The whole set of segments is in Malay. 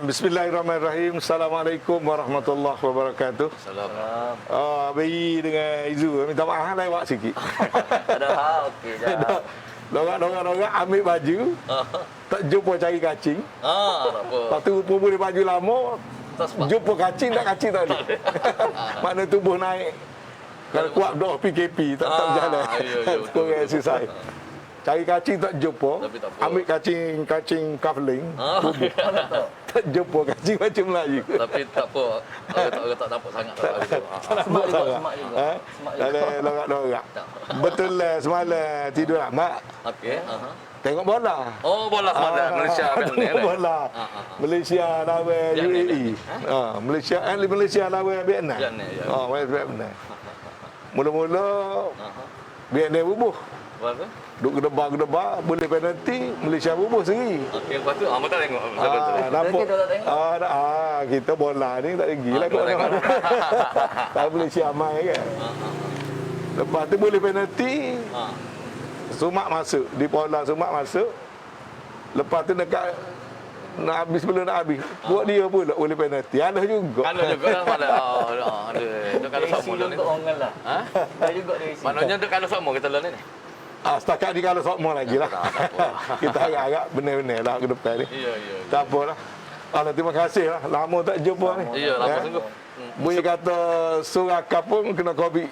Bismillahirrahmanirrahim. Assalamualaikum warahmatullahi wabarakatuh. Salam. Bayi dengan Izu minta maaf lewat sikit. Ada hal okey dah. Logak ambil baju. Tak jumpa cari kacing. Apa? Lepas tu rupa boleh baju lama. Jumpa kacing tak kacing tadi. Mana tubuh naik. Kalau kuat dah PKP tak berjalan. Kurang exercise. Cari kacing tak jumpa. Ambil kacing kafling. Tak jumpa kacing macam Melayu. Tapi tak apa. Tak nampak sangat tak apa. Semak juga. Lorak-lorak. Betul lah semalam tidur lambat. Okey. Tengok bola. Oh, bola semalam Malaysia kan ni. Tengok bola. Malaysia lawan UAE. Malaysia lawan Vietnam. Vietnam. Mula-mula Vietnam bubuh. Apa? Duk gedebak-gedebak, boleh penalti, Malaysia bubuh sendiri. Okey, lepas tu kita tengok. Nampak. Kita tak tengok. Kita bola ni tak lagi lah kat mana-mana. Tak Malaysia amai kan. Lepas tu boleh penalti. Sumak masuk. Di bola Sumak masuk. Lepas tu dekat nak habis sebelum nak habis. Buat dia pula boleh penalti. Ada juga. Ada juga lah pada. Ada. Dia kalau sama Isi ni. untuk orang lah. Ada juga dia isi. Maknanya dia kalau sama kita lah ni. Setakat ni kalau sokmo lagi lah. Kita harap benar-benar lah ke depan ni. Ya. Tak apalah. Allah terima kasih lah. Lama tak jumpa ni. Ya, lama sungguh. Bunyi kata Suraka pun kena COVID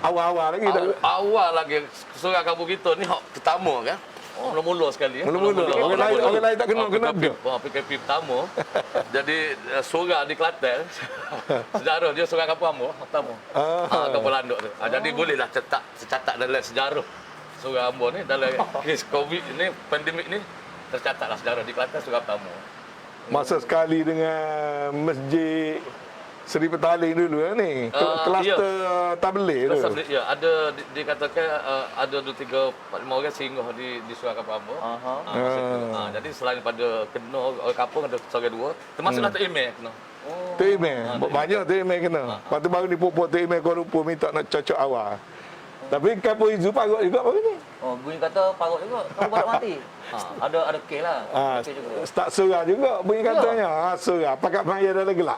awal-awal lagi. Awal lagi surat kabur kita ni hak pertama kan. Mula-mula sekali. Mula-mula. Orang lain tak kena dia. PKP pertama. Jadi surat di Kelantan. Sejarah dia surat kapal Ambo pertama. Kapal landuk tu. Jadi bolehlah tercatat dalam sejarah surat Ambo ni dalam kes COVID ni, pandemik ni tercatatlah sejarah di Kelantan surat pertama. Masa sekali dengan Masjid Seri Petaling dulu ni. Kluster tabligh tu. Ya, ada dikatakan ada 2, 3, 4, 5 orang singgah di surat kapal Ambo. Jadi selain pada kena orang kampung ada seorang dua, termasuklah Tok Imeh kena. Tok Imeh. Banyak Tok Imeh kena. Lepas tu baru dipupuk Tok Imeh Kuala Lumpur minta nak cocok awal. Tapi Kapol Izu parut juga baru ni. Bunyi kata parut juga. Kamu baru mati. Ada kes lah. Kes juga. Start surah juga bunyi katanya. Surah. Pakat maya dalam gelak.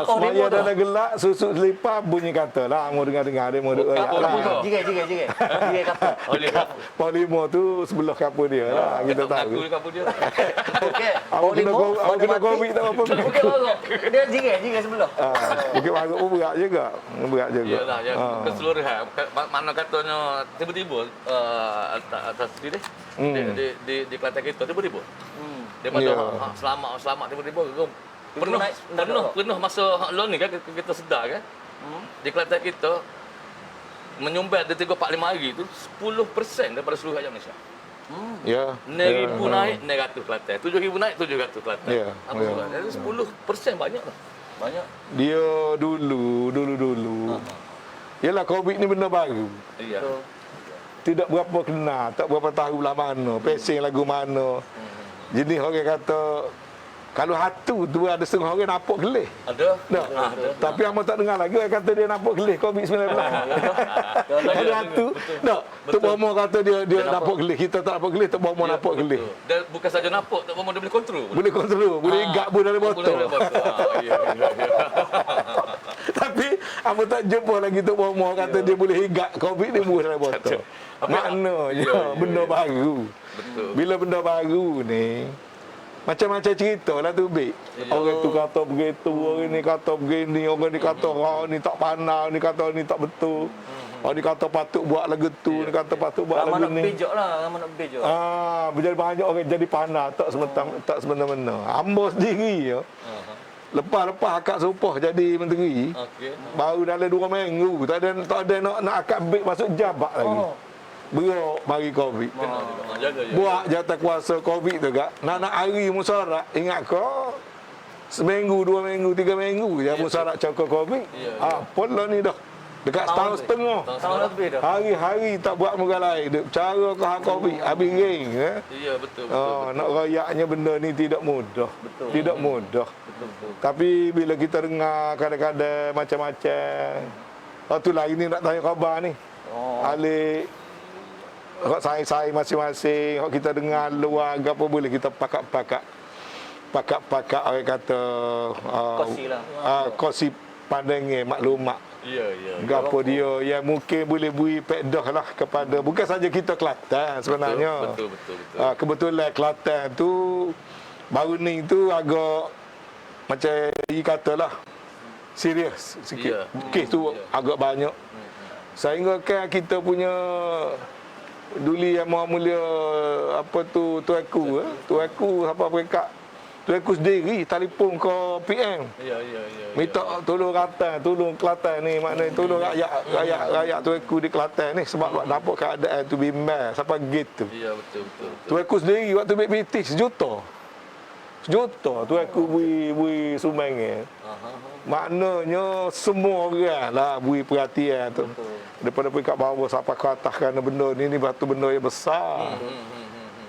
Maya dalam gelak, susuk selipar bunyi kata lah. Mau dengar-dengar dia mau dengar lah. Jigai kata. Polimo tu sebelah kapal dia lah. Kita tahu. Aku kapal dia. Okey. Awak kena COVID tak apa-apa. Bukit Barok. Dia jigai sebelah. Bukit Barok pun berat juga. Berat juga. Yalah, yang keseluruhan. Mana katanya tiba-tiba atas diri di Kelantan kita tiba-tiba. Daripada selamat tiba-tiba penuh masa loan ni kan kita sedar kan. Di Kelantan kita menyumbat di 3-4-5 hari tu 10% daripada seluruh rakyat Malaysia. Ya. 6,000 naik 900 Kelantan. 7,000 naik 700 Kelantan. Ya. Jadi 10% banyak lah. Banyak. Dia dulu. Yalah COVID ni benda baru. Iya. Tidak berapa kena, tak berapa tahu lah mana, pesing lagu mana. Jenis orang kata kalau hatu tu ada setengah orang nampak gelih. Ada? Ada. Tapi amat tak dengar lagi orang kata dia nampak gelih COVID-19. Kalau hatu, tak. Tok Bomo kata dia nampak gelih, kita tak nampak gelih, Tok Bomo nampak gelih. Dan bukan saja nampak, Tok Bomo dia boleh kontrol. Boleh kontrol, boleh igak pun dari botol. Ya. Tapi apa tak jumpa lagi Tok Bomo kata dia boleh igak COVID dia buah dari botol. Maknanya benda baru. Betul. Bila benda baru ni macam-macam cerita lah tu, Bik. Orang tu kata begitu, orang ni kata begini, orang ni kata ni tak pandai, ni kata ni tak betul. Orang ni kata patut buat lagu tu, ni kata patut buat lagu ni. Ramai nak bejok. Berjadi banyak orang jadi pandai, tak semena-mena. Hamba sendiri ya. Lepas akak sumpah jadi menteri. Baru dalam 2 minggu, tak ada nak akak Bik masuk jabat lagi. Berok bagi COVID. Buat jatah kuasa COVID tu kak. Nak hari musyarat. Ingat kau seminggu, 2 minggu, 3 minggu je musyarat cakap COVID. Apalah ni dah. Dekat setahun setengah. Tahun lebih dah. Hari-hari tak buat muka lain. Cara kau COVID habis ring. Iya betul. Nak rayaknya benda ni tidak mudah. Tidak mudah. Tapi bila kita dengar kadang-kadang macam-macam. Tu lah ini nak tanya khabar ni. Alik hak saya masing-masing, hak kita dengar luar apa boleh kita pakak-pakak. pakak-pakak orang kata Kongsi lah. kongsi pandangan maklumat. Ya, ya. Gapo dia yang mungkin boleh beri faedah lah kepada bukan saja kita Kelantan sebenarnya. Betul, betul, betul. Kebetulan Kelantan tu baru ni tu agak macam katalah serius sikit. Ya. Kes tu agak banyak. Sehingga kan kita punya duli yang mulia apa tu tuanku siapa peringkat tuanku sendiri telefon ke PM. Ya, ya, ya. Minta tolong tolong Kelantan ni, maknanya tolong rakyat tuanku di Kelantan ni sebab nampak keadaan tu bimbang sampai gitu. Ya, betul, betul, betul. Tuanku sendiri waktu BPT sejuta tuanku beri sumbangan. Maknanya semua orang lah beri perhatian tu. Daripada peringkat bawah sampai ke atas kerana benda ni batu benda yang besar.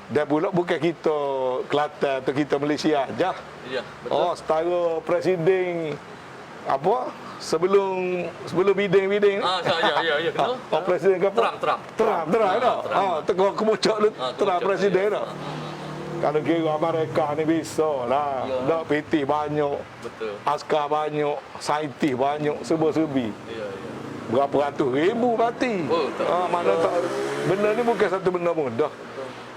Dan pula bukan kita Kelantan atau kita Malaysia aja. Ya, betul. Setara presiden apa sebelum biding Ya, kenal. presiden ke apa? Trump. Trump dah. Tengok kemucak lu Trump presiden dah. Kalau kira Amerika ni bisa lah. Dah PT banyak. Betul. Askar banyak, saintis banyak, serba-serbi. Ya, ya. Berapa ratus ribu mati. Betul. Mana tak benda ni bukan satu benda mudah.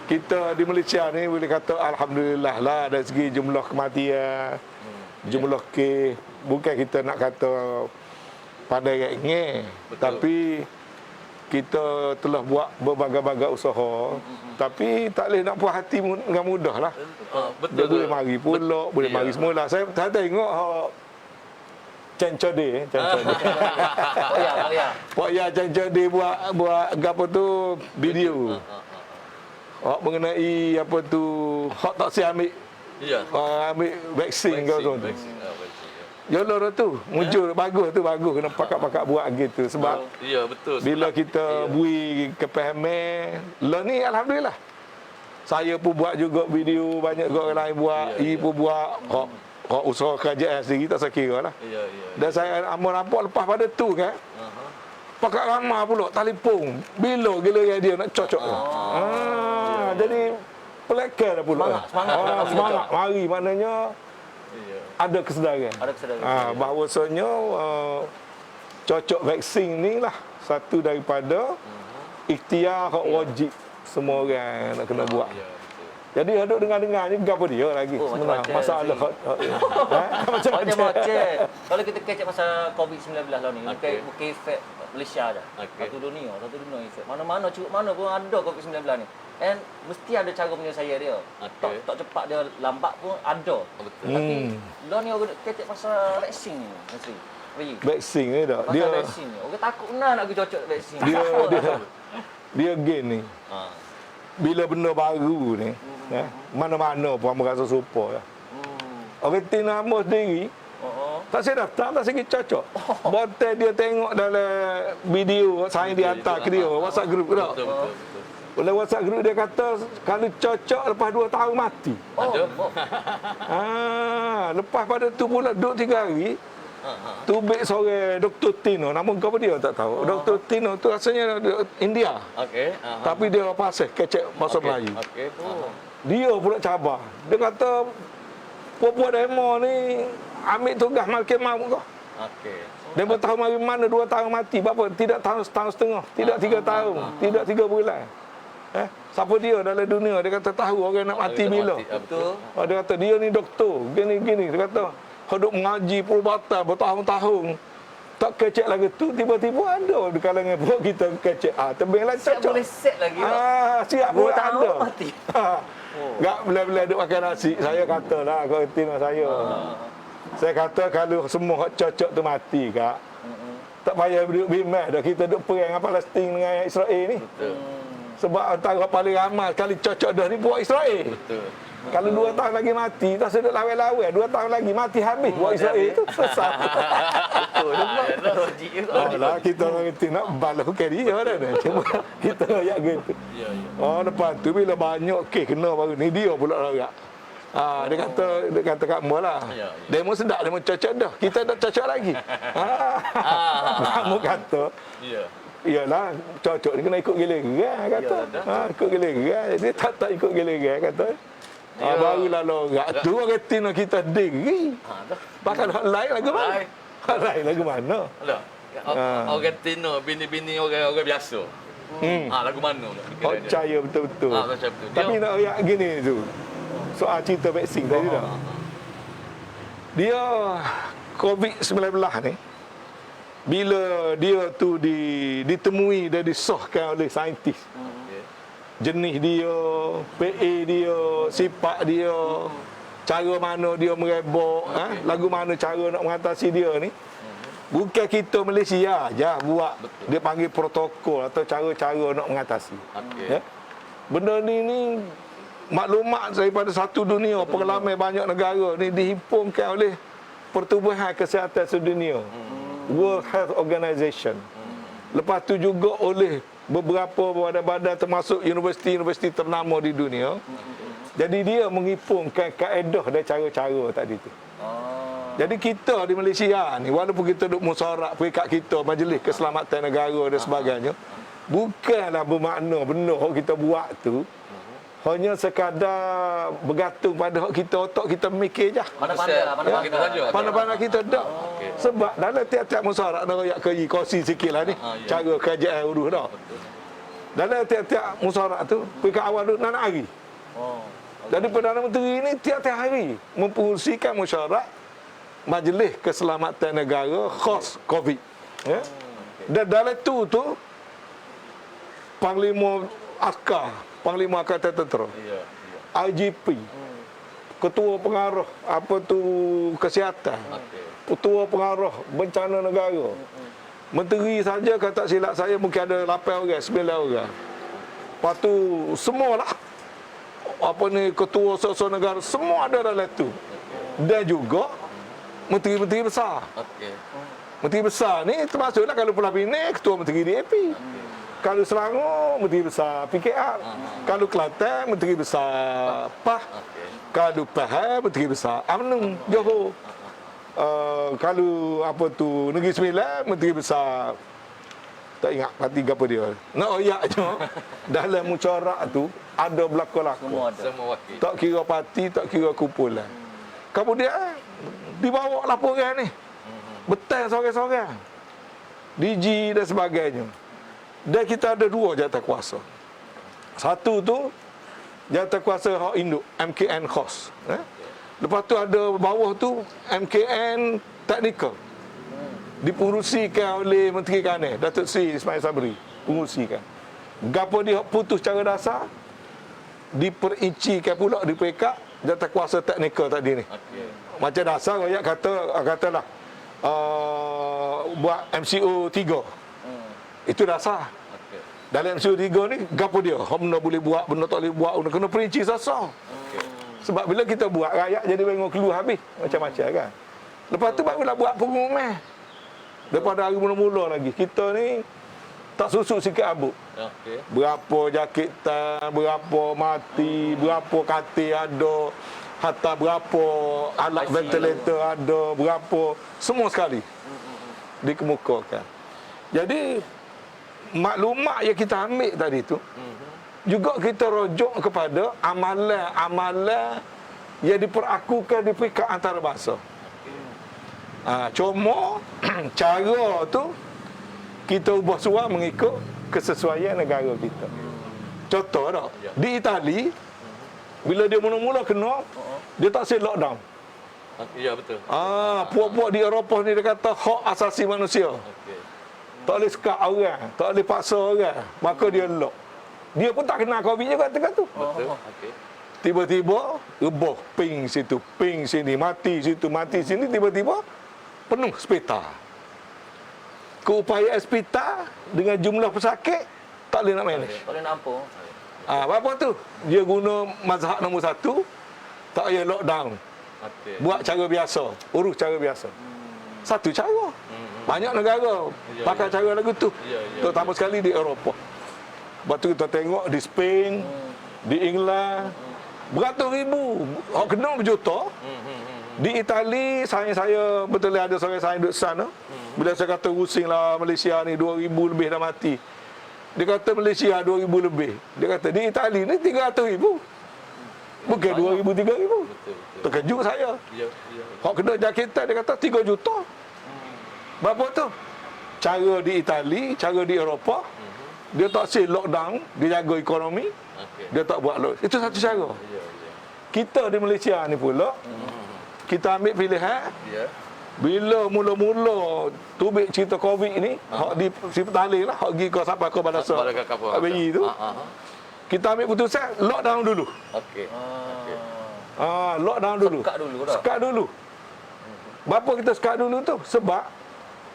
Kita di Malaysia ni boleh kata alhamdulillah lah dari segi jumlah kematian, jumlah kes. Bukan kita nak kata pandai ngeh, tapi kita telah buat berbagai-bagai usaha, tapi tak boleh nak puas hati dengan mudah lah. Betul. Dia boleh mari pula, boleh Ya. mari semula. Saya tengok Cancode. Pak Ya Cancode buat apa tu video. Mengenai apa tu hak tak si ambil Ya. ambil vaksin kau tu. Yolo tu muncul bagus kena pakak-pakak buat gitu sebab Ya, betul. bila kita beri kepahaman lah ni alhamdulillah. Saya pun buat juga video, banyak juga orang lain buat, pun buat hak usaha kerajaan sendiri tak saya kira lah. Ya, ya. Dan saya nampak lepas pada tu kan. Pakak ramah pula telefon. Bila giliran dia nak cocok. Jadi pelakar dah pula. Semangat. Mari maknanya ada kesedaran. Bahawasanya cocok vaksin ni lah satu daripada ikhtiar hak wajib semua orang nak kena buat. Jadi hadut dengar-dengar ni apa dia lagi sebenarnya masalah macam-macam. Kalau kita kecek pasal COVID-19 lah ni, bukan efek Malaysia dah. Satu dunia efek. Mana-mana cukup mana pun ada COVID-19 ni. And mesti ada cara penyelesaian dia. Tak cepat dia lambat pun ada. Betul. Tapi lah ni orang kecek pasal vaksin ni, Menteri. vaksin ni dah. Dia vaksin ni. Orang takut benar nak pergi cocok vaksin. Dia gen ni. Bila benda baru ni, mana-mana pun merasa serupa lah. Orang tin nama sendiri, tak saya daftar, tak saya cocok. Botel dia tengok dalam video saya di hantar ke dia, WhatsApp group ke tak? Oleh WhatsApp group dia kata kalau cocok lepas 2 tahun mati. Lepas pada tu pula duduk 3 hari. Tubik sore Dr. Tino, nama kau apa dia tak tahu. Dr. Tino tu rasanya India. Tapi dia pasal kecek bahasa Melayu. Dia pula cabar. Dia kata puan-puan demo ni ambil tugas makin mau kau. Dia bertahu mari mana 2 tahun mati. Berapa? Tidak tahun setengah. Tidak 3 tahun. Tidak 3 bulan. Siapa dia dalam dunia? Dia kata tahu orang nak mati bila. Betul. Dia kata dia ni doktor. Gini. Dia kata hidup mengaji perubatan bertahun-tahun. Tak kecek lagi tu. Tiba-tiba ada di kalangan buat kita kecek. Tebinglah cocok. Siap boleh set lagi. Siap boleh ada. Mati. Tak bila-bila duk makan nasi. Saya katalah kantin saya. Saya kata kalau semua cocok tu mati kak. Tak payah duduk bimbang dah. Kita duduk perang Palestin dengan Israel ni. Sebab antara paling ramai kali cocok dah ni buat Israel. Kalau 2 tahun lagi mati, tak sedut lawan-lawan. 2 tahun lagi mati habis buat Israel tu sesat. Betul. Logik juga. Kita orang kata nak balas ke dia dah. Cuma kita layak gitu. Lepas tu bila banyak kes kena baru ni dia pula layak. Dia kata kat mu lah. Demo sedap, demo cocok dah. Kita tak cocok lagi. Kamu kata. Iyalah, cocok ni kena ikut giliran kata. Ikut giliran. Dia tak ikut giliran kata. Barulah lorak. Tu orang Tino kita diri. dah. Pakai hak lain lagu mana? Lain. Hak lain lagu mana? Ada. Orang Tino, bini-bini orang biasa. Lagu mana? Hak percaya betul-betul. Macam tu. Tapi nak ayat gini tu. Soal cerita vaksin tadi dah. Dia COVID-19 ni, bila dia tu ditemui dan disahkan oleh saintis, jenis dia, PA dia, sifat dia, cara mana dia merebak, lagu mana cara nak mengatasi dia ni, bukan kita Malaysia aja buat. Betul. Dia panggil protokol atau cara-cara nak mengatasi. Okey. Ya? Benda ni maklumat daripada satu dunia, pengalaman banyak negara ni dihimpunkan oleh Pertubuhan Kesihatan Sedunia, World Health Organization. Lepas tu juga oleh beberapa badan-badan termasuk universiti-universiti ternama di dunia. Jadi dia menghimpunkan kaedah dan cara-cara tadi tu. Jadi kita di Malaysia ni, walaupun kita duduk musyawarah peringkat kita, Majlis Keselamatan Negara dan sebagainya, bukanlah bermakna benda yang kita buat tu hanya sekadar bergantung pada hak kita, otak kita mikir je. Pandai-pandai Kita saja. Pandai-pandai kita tak. Sebab dalam tiap-tiap musyawarah nak rakyat kerja kongsi sikit lah ni. Ya. Cara kerajaan urus dah. Dalam tiap-tiap musyawarah tu, peringkat awal tu nak hari. Jadi Perdana Menteri ni tiap-tiap hari mempengurusikan musyawarah Majlis Keselamatan Negara khas COVID. Ya? Dan dalam tu Panglima Askar, Panglima Angkatan Tentera, Ya. IGP, Ketua Pengarah Kesihatan, Ketua Pengarah Bencana Negara, Menteri saja kata silap saya mungkin ada 8 orang, 9 orang. Lepas tu semualah ketua usaha negara semua ada dalam tu. Dan juga menteri-menteri besar. Menteri besar ni termasuklah kalau Pulau Pinang ketua menteri DAP. Kalau Selangor menteri besar PKR. Kalau Kelantan menteri besar PAH. Kalau Pahang menteri besar UMNO Johor. Kalau Negeri Sembilan menteri besar tak ingat parti apa dia. Nak ayaknya dalam musyawarah tu ada belakang-belakang. Semua wakil. Tak kira parti, tak kira kumpulan. Kemudian dibawa laporan ni. Betul seorang-seorang. DG dan sebagainya. Dan kita ada 2 jawatankuasa. Satu tu jawatankuasa hak induk, MKN khas. Lepas tu ada bawah tu MKN teknikal. Dipengurusikan oleh Menteri Kanan, Datuk Seri Ismail Sabri. Pengurusikan. Gapo dia putus cara dasar, diperincikan pula di peringkat jawatankuasa teknikal tadi ni. Macam dasar rakyat katalah buat MCO 3. Itu dasar. Dalam MCO 3 ni gapo dia? Benda boleh buat, benda tak boleh buat, kena perinci sasar. Sebab bila kita buat rakyat jadi bengok keluar habis macam-macam kan. Lepas tu barulah buat pengumuman. Daripada hari mula-mula lagi kita ni tak susuk sikit abuk. Berapa jakit tan, berapa mati, berapa katil ada, hatta berapa alat ventilator ada, berapa semua sekali dikemukakan. Jadi maklumat yang kita ambil tadi tu juga kita rujuk kepada amalan-amalan yang diperakukan di peringkat antarabangsa. Cuma cara tu kita ubah suara mengikut kesesuaian negara kita. Contoh tak? Di Itali bila dia mula-mula kena, dia tak say lockdown. Ya betul. Puak-puak di Eropah ni dia kata hak asasi manusia. Tak boleh sekat orang, tak boleh paksa orang, maka dia lock. Dia pun tak kenal COVID juga ketika tu. Betul. Tiba-tiba rebah ping situ, ping sini, mati situ, mati sini, tiba-tiba penuh hospital. Keupayaan hospital dengan jumlah pesakit tak boleh nak manage. Tak boleh nak ampun. Apa tu? Dia guna mazhab nombor 1, tak payah lockdown. Buat cara biasa, urus cara biasa. Satu cara. Banyak negara pakai cara lagu tu. Terutama sekali di Eropah. Lepas tu kita tengok di Spain, di England, beratus ribu. Orang kena berjuta. Di Itali, saya betul ada seorang saya duduk sana. Bila saya kata rusing lah Malaysia ni 2,000 lebih dah mati. Dia kata Malaysia 2,000 lebih. Dia kata di Itali ni 300,000. Bukan 2,000, 3,000. Betul. Terkejut saya. Ya. Hak kena jaketan dia kata 3 juta. Berapa tu? Cara di Itali, cara di Eropah, dia tak say lockdown, dia jaga ekonomi, Okey. dia tak buat lockdown. Itu satu cara. Ya. Kita di Malaysia ni pula, kita ambil pilihan, Ya. bila mula-mula tubik cerita Covid ni, hak di Siptalih lah, hak pergi ke sampai ke Badasa, Balai Kapal. bayi tu, kita ambil putusan lockdown dulu. Okey. Lockdown dulu. Sekat dulu. Berapa kita sekat dulu tu? Sebab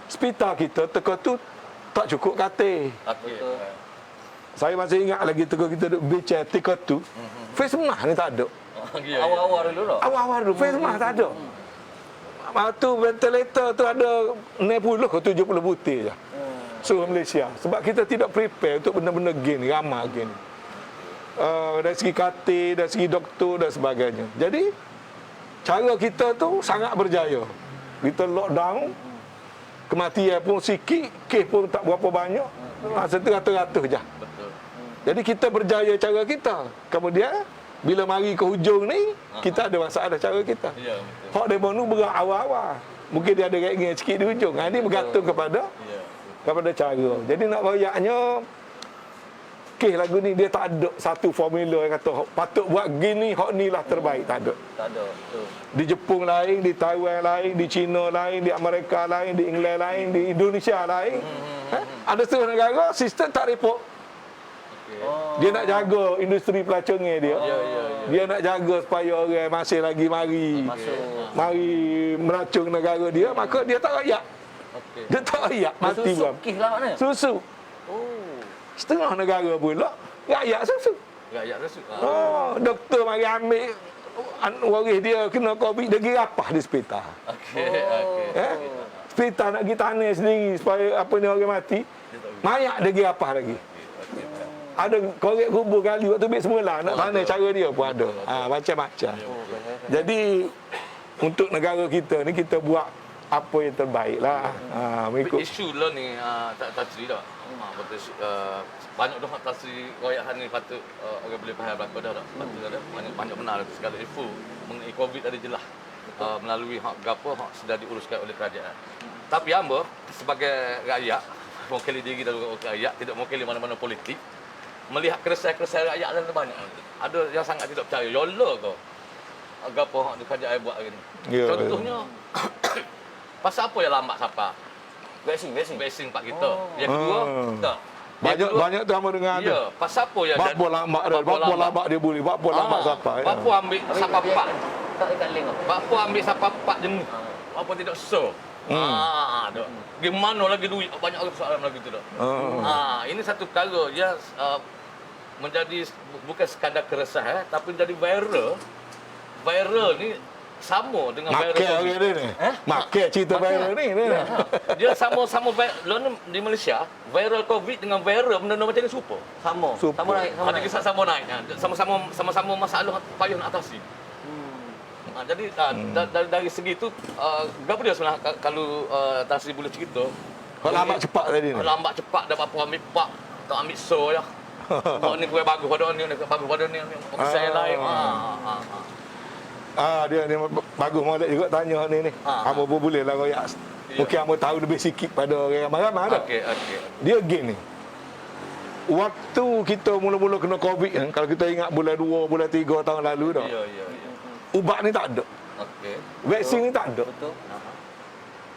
hospital kita teka tu tak cukup katil. Okey. Saya masih ingat lagi teka kita duduk bincang teka tu. Face mask ni tak ada. Ya. Awal-awal dulu tak? Awal-awal dulu face mask tak ada. Lepas tu ventilator tu ada 60 ke 70 butir je. Seluruh Malaysia. Sebab kita tidak prepare untuk benda-benda gini, ramah gini. Dari segi katil, dari segi doktor dan sebagainya. Jadi, cara kita tu sangat berjaya. Kita lockdown, kematian pun sikit, kes pun tak berapa banyak. Seratus-ratus je. Betul. Jadi kita berjaya cara kita. Kemudian, bila mari ke hujung ni, kita ada masalah cara kita. Ya, betul. Hak demo ni berat awal-awal. Mungkin dia ada ringan sikit di hujung. Ini bergantung kepada Ya. cara. Jadi nak royaknya, kes lagu ni dia tak ada satu formula yang kata patut buat gini, hak ni lah terbaik. Tak ada. Tak ada. Betul. Di Jepun lain, di Taiwan lain, di China lain, di Amerika lain, di England lain, di Indonesia lain. Ada setengah negara, sistem tak report. Dia nak jaga industri pelacangan dia. Ya. Dia nak jaga supaya orang masih lagi mari meracun negara dia, maka dia tak rayak. Okey. Dia tak rayak, mati Susu bang. kis lah maknanya. Susu. Setengah negara pula rayak susu. Rakyat rasuk. Doktor mari ambil waris dia kena Covid, dia pergi rapah di hospital. Okey. Hospital nak pergi tanah sendiri supaya apa ni orang mati. Mayat dia pergi rapah lagi. Ada korek kubur kali waktu ambil semula nak tanah cara dia pun ada. Macam-macam. Jadi untuk negara kita ni kita buat apa yang terbaik lah. Mengikut Isu lah ni tak tasri dah. Betul banyak dah tasri royakan ni patut orang boleh faham belaka dah. Patut ada banyak benar segala info mengenai Covid ada jelas melalui hak gapo hak sudah diuruskan oleh kerajaan. Tapi hamba sebagai rakyat mewakili diri dari rakyat, tidak mewakili mana-mana politik, melihat keresahan-keresahan rakyat ada banyak. Ada yang sangat tidak percaya. Yolah kau. Gapo hak kerajaan buat hari ni. Ya, Contohnya pasal apa yang lambat siapa? Vaksin pak kita. Yang kedua, tak. banyak tu hamba dengar Ya, ada. pasal apa yang Bapa lambat dia, bapa lambat dia boleh, bapa lambat siapa. Bapa ambil siapa pak. Tak ikat link apa? Bapa ambil siapa pak jenis. Bapa tidak so. Dok. Gimana lagi duit banyak orang soalan lagi tu dok. Ini satu perkara dia menjadi bukan sekadar keresahan tapi menjadi viral. Viral ni sama dengan viral Makai Covid. orang dia ni. Makai cerita viral ni. Dia sama-sama di Malaysia, viral Covid dengan viral benda macam ni serupa. Sama. Super. Sama naik. Ada kisah sama naik. Sama-sama masalah payah nak atasi. Jadi dari segi tu, berapa dia sebenarnya kalau Tasri boleh cerita? Kau lambat cepat tadi ni. Lambat cepat dah apa ambil pak, tak ambil so ya. Ni kue bagus pada ni bagus pada ni. Saya lain. Dia ni bagus molek juga tanya ni. Hamba pun boleh lah royak. Mungkin hamba tahu lebih sikit pada orang ramai-ramai dah. Okey. Dia gini. Waktu kita mula-mula kena Covid kan, kalau kita ingat bulan 2, bulan 3 tahun lalu dah. Ya. Ubat ni tak ada. Okey. Vaksin ni tak ada. Betul.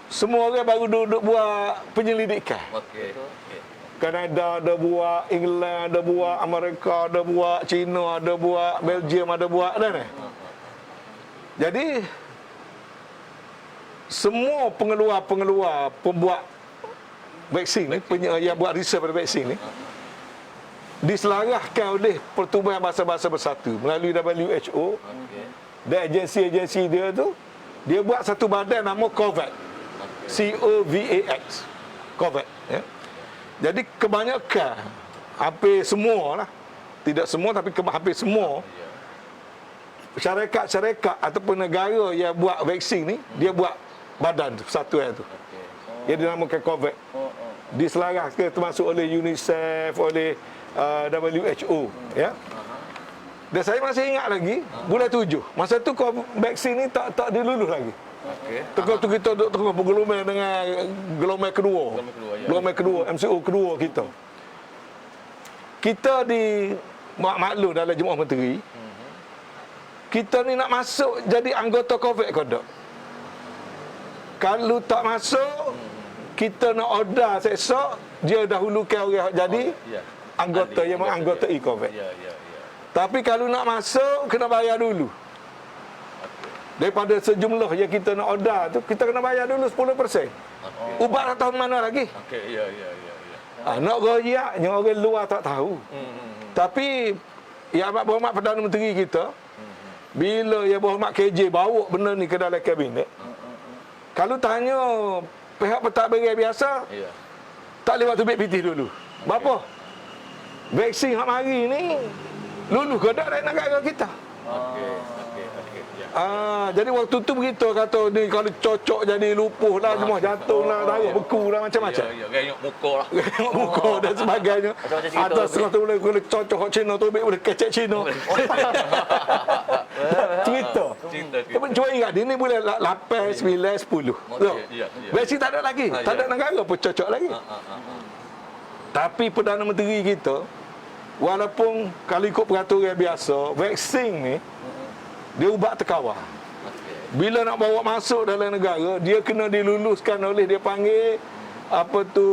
Semua orang baru duduk buat penyelidikan. Okey. Kanada ada buat, England ada buat, Amerika ada buat, China ada buat, Belgium ada buat dah ni. Jadi semua pengeluar pembuat vaksin ni, yang buat research pada vaksin ni diselaraskan oleh Pertubuhan Bangsa-Bangsa Bersatu melalui WHO dan agensi-agensi dia tu, dia buat satu badan nama COVAX. COVAX. COVAX, ya. Jadi kebanyakan, hampir semua lah, tidak semua tapi hampir semua syarikat-syarikat ataupun negara yang buat vaksin ni, dia buat badan persatuan tu. Dia dinamakan COVAX. Diselaraskan termasuk oleh UNICEF, oleh WHO, ya. Dan saya masih ingat lagi bulan 7. Masa tu vaksin ni tak diluluh lagi. Okey. Tengah tu kita duk tengah bergelumang dengan gelombang kedua. Gelombang kedua, MCO kedua kita. Kita maklum dalam Jemaah Menteri. Kita ni nak masuk jadi anggota COVID ke tak? Kalau tak masuk, kita nak order esok, dia dahulukan orang jadi anggota yang anggota e-COVID. Ya. Tapi kalau nak masuk, kena bayar dulu. Daripada sejumlah yang kita nak order tu, kita kena bayar dulu 10%. Ubat tak tahu mana lagi. Okey, ya. Nak royaknya orang luar tak tahu. Tapi Yang Amat Berhormat Perdana Menteri kita, bila Yang Berhormat KJ bawa benda ni ke dalam kabinet, kalau tanya pihak pentadbiran biasa, tak boleh waktu BPT dulu. Berapa? Vaksin hak mari ni lulus ke tak dari negara kita? Okey. Jadi waktu tu begitu kata ni kalau cocok jadi lupuh lah, semua jantung lah, darah beku lah, macam-macam. Ya, gayung muka lah. Gayung muka dan sebagainya. Atas setengah tu boleh cocok hak Cina tu boleh kecek Cina. Cerita. Tapi cuba ingat, dia ni boleh 8, 9, 10. Vaksin tak ada lagi. Tak ada negara pun cocok lagi. Tapi Perdana Menteri kita, walaupun kalau ikut peraturan biasa, vaksin ni dia ubat terkawal. Bila nak bawa masuk dalam negara, dia kena diluluskan oleh dia panggil apa tu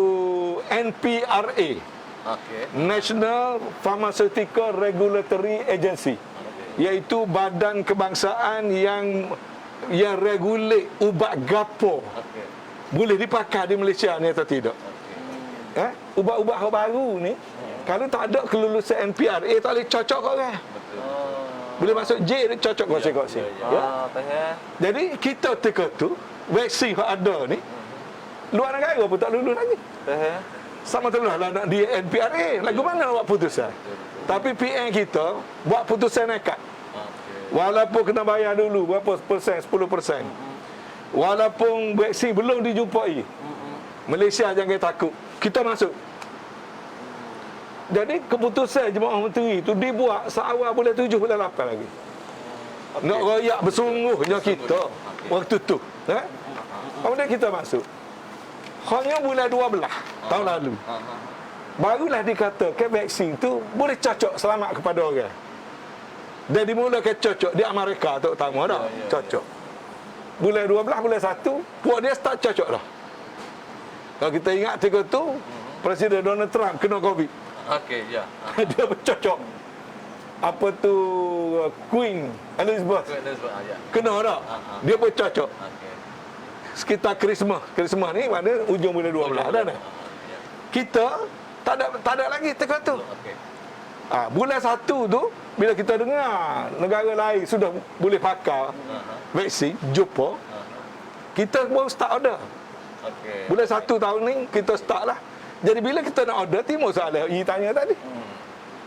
NPRA. National Pharmaceutical Regulatory Agency. Iaitu badan kebangsaan yang regulate ubat gapo. Boleh dipakai di Malaysia ni atau tidak. Ubat-ubat baru ni kalau tak ada kelulusan NPRA tak boleh cocok kat orang. Boleh masuk J dia cocok kongsi-kongsi. Jadi kita teka tu vaksin yang ada ni luar negara pun tak lulus lagi. Sama terlah lah nak di NPRA. Lagu mana buat putusan? Tapi PM kita buat putusan nekat. Walaupun kena bayar dulu berapa persen, 10%. Walaupun vaksin belum dijumpai, Malaysia jangan takut, kita masuk. Jadi keputusan Jemaah Menteri itu dibuat seawal bulan 7 bulan 8 lagi. Nak royak bersungguhnya kita waktu tu. Kemudian kita masuk. Hanya bulan 12 tahun lalu. Barulah dikatakan vaksin tu boleh cocok selamat kepada orang. Dan dimulakan cocok di Amerika terutama dah. Cocok. Bulan 12, bulan 1, puak dia start cocok dah. Kalau kita ingat ketika tu, Presiden Donald Trump kena COVID. Dia bercocok. Apa tu Queen Elizabeth. Kena tak? Dia bercocok. Sekitar Christmas ni mana ujung bulan 12 dah. Kita tak ada lagi teka tu. Bulan 1 tu bila kita dengar negara lain sudah boleh pakai vaksin, jumpa, kita baru start order. Bulan 1 tahun ni kita start lah. Jadi bila kita nak order, timbul soalan you tanya tadi.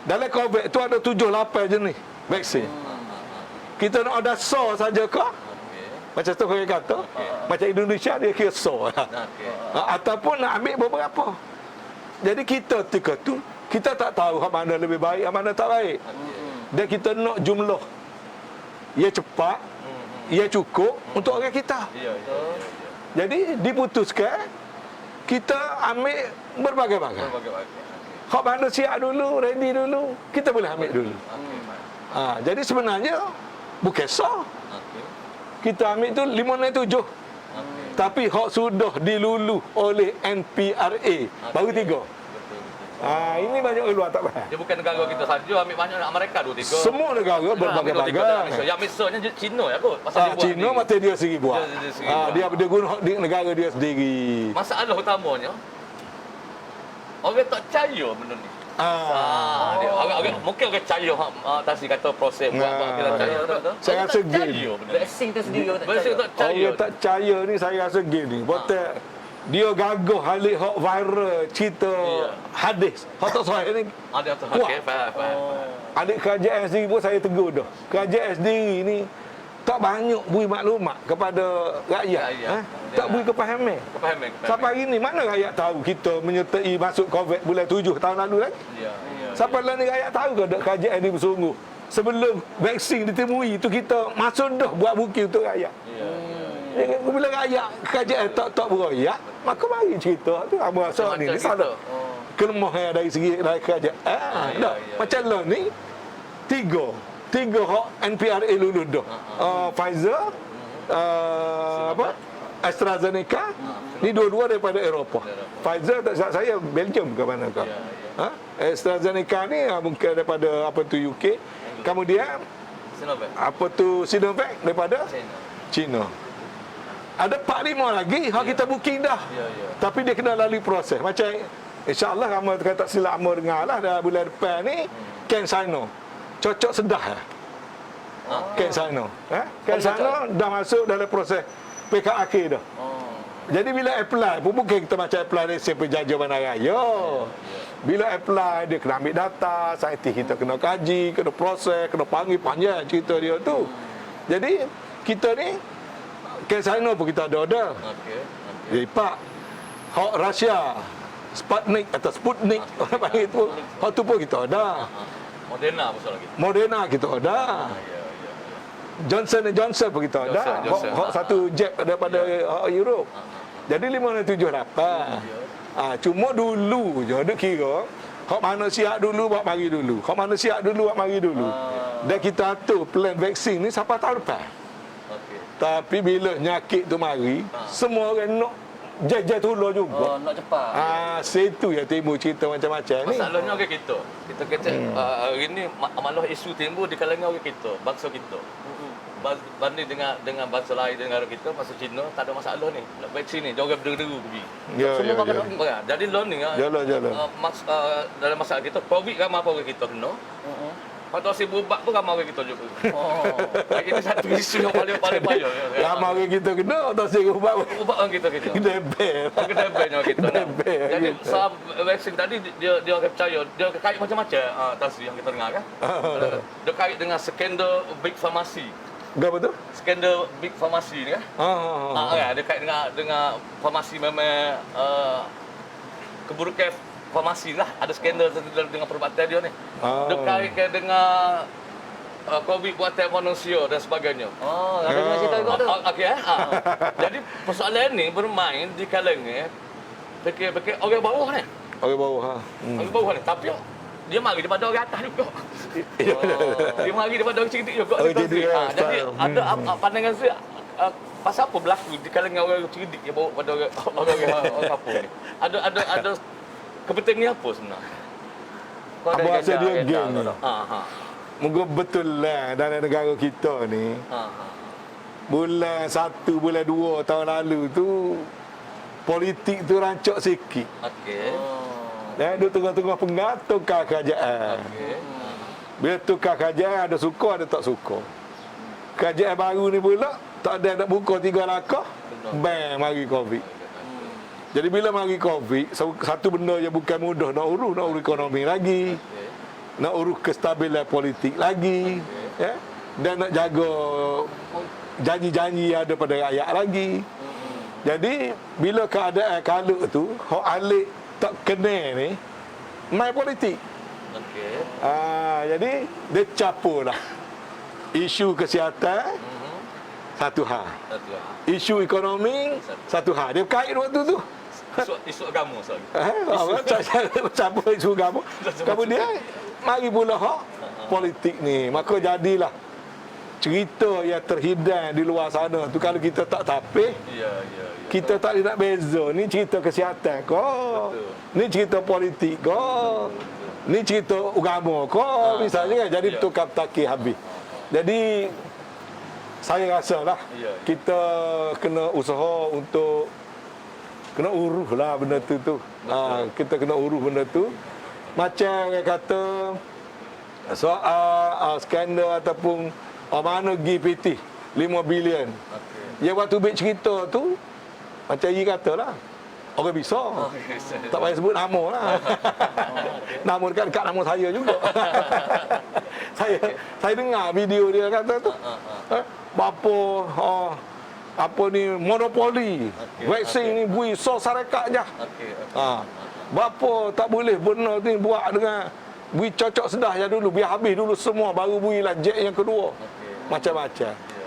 Dalam COVID tu ada 7-8 jenis vaksin. Kita nak order so saja ke? Macam tu orang kata. Macam Indonesia dia kira so. Ataupun nak ambil beberapa. Jadi kita ketika tu, kita tak tahu mana lebih baik, mana tak baik. Dan kita nak jumlah ia cepat, ia cukup untuk orang kita. Jadi diputuskan kita ambil berbagai-bagai. Hak mana siap dulu, ready dulu, kita boleh ambil dulu. Jadi sebenarnya bukan sah. Kita ambil tu 5 7. Tapi hak sudah dilulu oleh NPRA baru 3. Ini banyak orang luar tak faham. Dia bukan negara kita saja, ambil banyak Amerika 2-3. Semua negara berbagai-bagai. Yang misalnya Cina ya kot. Pasal dia buat Cina mata dia sendiri buat. Dia guna di negara dia sendiri. Masalah utamanya orang tak percaya benda ni. Dia agak mungkin orang percaya tadi kata proses buat kita percaya betul. Saya rasa gini. Vaksin tu sendiri orang tak Vaksin percaya. tak percaya. Orang tak percaya ni saya rasa gini. Betul. Dia gagah halik hak viral cerita hadis. Hak tak sahih ni. Ada tu okey, faham. Adik kerajaan sendiri pun saya tegur dah. Kerajaan sendiri ni tak banyak beri maklumat kepada rakyat. Tak beri kepahaman. Sampai hari ni mana rakyat tahu kita menyertai masuk COVID bulan 7 tahun lalu lagi? Sampai lah ni rakyat tahu ke kerajaan ni bersungguh sebelum vaksin ditemui tu kita masuk dah buat bukit untuk rakyat. Bila rakyat kerajaan tak beroyak, maka mari cerita tu apa asal ni salah. Kelemahan dari segi dari kerajaan. Macam lah ni tiga hak NPRA lulus dah. Pfizer, apa? AstraZeneca, ni dua-dua daripada Eropah. Pfizer tak silap saya Belgium ke mana ke? AstraZeneca ni mungkin daripada apa tu UK. Kemudian Sinovac. apa tu Sinovac daripada China. Ada 4-5 lagi hak kita booking dah. Tapi dia kena lalui proses. Macam insya-Allah ramai kata silap amor dengar lah dah bulan depan ni CanSino. Cocok sedah lah. CanSino. CanSino dah masuk dalam proses peringkat akhir dah. Jadi bila apply pun bukan kita macam apply lesen penjaja bandaraya. Bila apply dia kena ambil data, saintis kita kena kaji, kena proses, kena panggil panjang cerita dia tu. Jadi kita ni CanSino pun kita ada order. Jadi Pak hak Rusia Sputnik atau Sputnik orang panggil tu, hak tu pun kita ada. Moderna pasal lagi. Moderna kita ada. Johnson & Johnson pun kita ada. Hak satu jab daripada Europe. Jadi 578. Cuma dulu je duk kira hak mana siap dulu buat mari dulu. Hak mana siap dulu buat mari dulu. Dan kita atur plan vaksin ni sampai tahun depan. Tapi bila nyakit tu mari, semua orang nak jajah tolong juga. Nak cepat. Situ yang timbul cerita macam-macam ni. Masalahnya orang kita. Kita kata hari ni malah isu timbul di kalangan orang kita, bangsa kita. Banding dengan bangsa lain negara kita, bangsa Cina tak ada masalah ni. Nak vaksin ni jangan berderu pergi. Semua makan pergi. Jadi lo ni Jalan. dalam masalah kita Covid ramai orang kita kena. Patut si berubat pun ramai orang kita juga. Ini satu isu yang paling payah. Ramai orang kita kena atau si ubat Orang kita. kena bel. Kita band kita. Jadi sebab vaksin tadi dia percaya dia kait macam-macam tafsir yang kita dengar kan. Dia kait dengan skandal Big Pharmacy. Apa tu? Skandal Big Pharmacy ni kan. Dia kait dengan farmasi memang keburukan farmasi lah. Ada skandal dengan perubatan dia ni. Dia kaitkan dengan COVID buatan manusia dan sebagainya. Ada dengan cerita kau tu. Okey. Jadi persoalan ni bermain di kalangan fikir orang bawah ni. Orang bawah. Orang bawah ni. Tapi dia mari daripada orang atas juga. Dia mari daripada orang cerdik juga. Jadi ada pandangan saya pasal apa berlaku di kalangan orang cerdik yang bawa pada orang kampung ni. Ada kepentingan apa sebenarnya? Apa rasa dia game ni? Moga betul lah dalam negara kita ni. Bulan 1, bulan 2 tahun lalu tu politik tu rancak sikit. Dan dia tengah-tengah tukar kerajaan. Bila tukar kerajaan ada suka ada tak suka. Kerajaan baru ni pula tak ada nak buka 3 langkah. Bang mari Covid. Jadi bila mari Covid, satu benda yang bukan mudah nak urus ekonomi lagi. Nak urus kestabilan politik lagi, dan nak jaga janji-janji yang ada pada rakyat lagi. Jadi bila keadaan kalut tu, hak alik tak kena ni, main politik. Jadi dia capurlah isu kesihatan satu hal, isu ekonomi satu hal. Dia kait waktu tu. Isu agama soal. Campur isu agama. Kemudian mari pula hak politik ni. Maka jadilah cerita yang terhidang di luar sana tu kalau kita tak tapih, kita tak nak beza. Ni cerita kesihatan ko, ni cerita politik ko, ni cerita agama ko, misalnya kan. Jadi tukar takir habis. Jadi saya rasalah kita kena usaha untuk kena urus lah benda tu. Kita kena urus benda tu. Macam orang kata soal skandal ataupun mana GPT 5 bilion. Yang waktu bit cerita tu macam Yi kata lah, orang bisa. Tak payah sebut nama lah. Nama dekat nama saya juga. Saya dengar video dia kata tu. Apa ni monopoli. Vaksin ni bui so syarikat je. Bapa tak boleh benda ni buat dengan Bui cocok sedah je dulu, biar habis dulu semua, baru builah jet yang kedua. Okey. Macam-macam. Ya,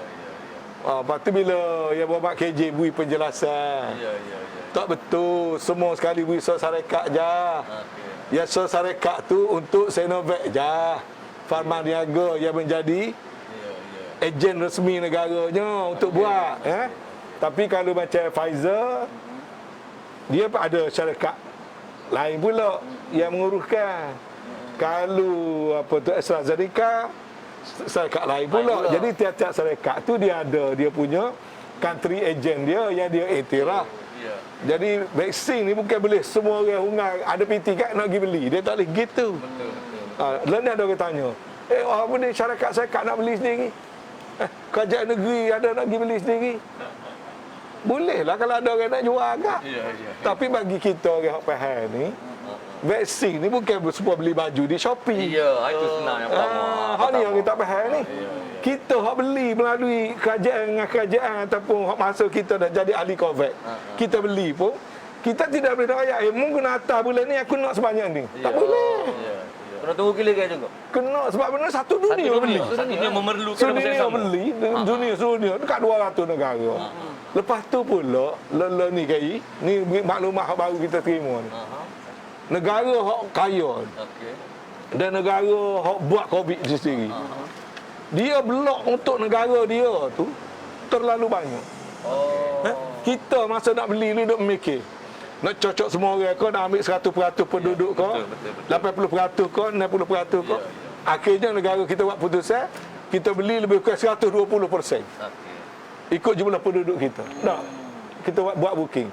ya, Lepas tu bila ya bawa KJ bui penjelasan. ya. Ya, ya. Tak betul, semua sekali bui sarekat je. Okey. Ya sarekat tu untuk Sinovac je. Farma Niaga yang menjadi Ya, ya. ejen resmi negaranya untuk buat. Tapi kalau macam Pfizer, dia ada syarikat lain pula yang menguruskan. Kalau apa tu AstraZeneca, syarikat lain pula. Jadi tiap-tiap syarikat tu dia ada dia punya country agent dia yang dia iktiraf. Ya. Jadi vaksin ni bukan boleh semua orang hungar ada PT kat nak pergi beli. Dia tak boleh gitu. Betul, betul. Lalu ada orang tanya, apa ni syarikat nak beli sendiri? Kerajaan negeri ada nak pergi beli sendiri? Bolehlah kalau ada orang nak jual agak. Ya, ya. Tapi bagi kita orang yang faham ni, vaksin ni bukan semua beli baju di Shopee. Ya, itu senang yang pertama. Hak ni yang kita faham ni. Kita hak beli melalui kerajaan dengan kerajaan ataupun hak masa kita dah jadi ahli COVID. Kita beli pun kita tidak boleh nak ayat, mungkin atas bulan ni aku nak sebanyak ni. Tak boleh. Ya. Kena tunggu kira-kira juga. Kena sebab benda satu dunia beli. Satu dunia memerlukan masa yang Dunia sama. beli, dunia dekat 200 negara. Lepas tu pula, ni KI, ni maklumat hak baru kita terima ni. Negara hak kaya Okey. dan negara hak buat COVID tu sendiri. Dia blok untuk negara dia tu terlalu banyak. Kita masa nak beli ni duk mikir. Nak cocok semua orang kau nak ambil 100% penduduk kau. Betul. 80% kau, 60% kau. Akhirnya negara kita buat putusan, kita beli lebih kurang 120%. Okey. Ikut jumlah penduduk kita. Tak. Kita buat booking.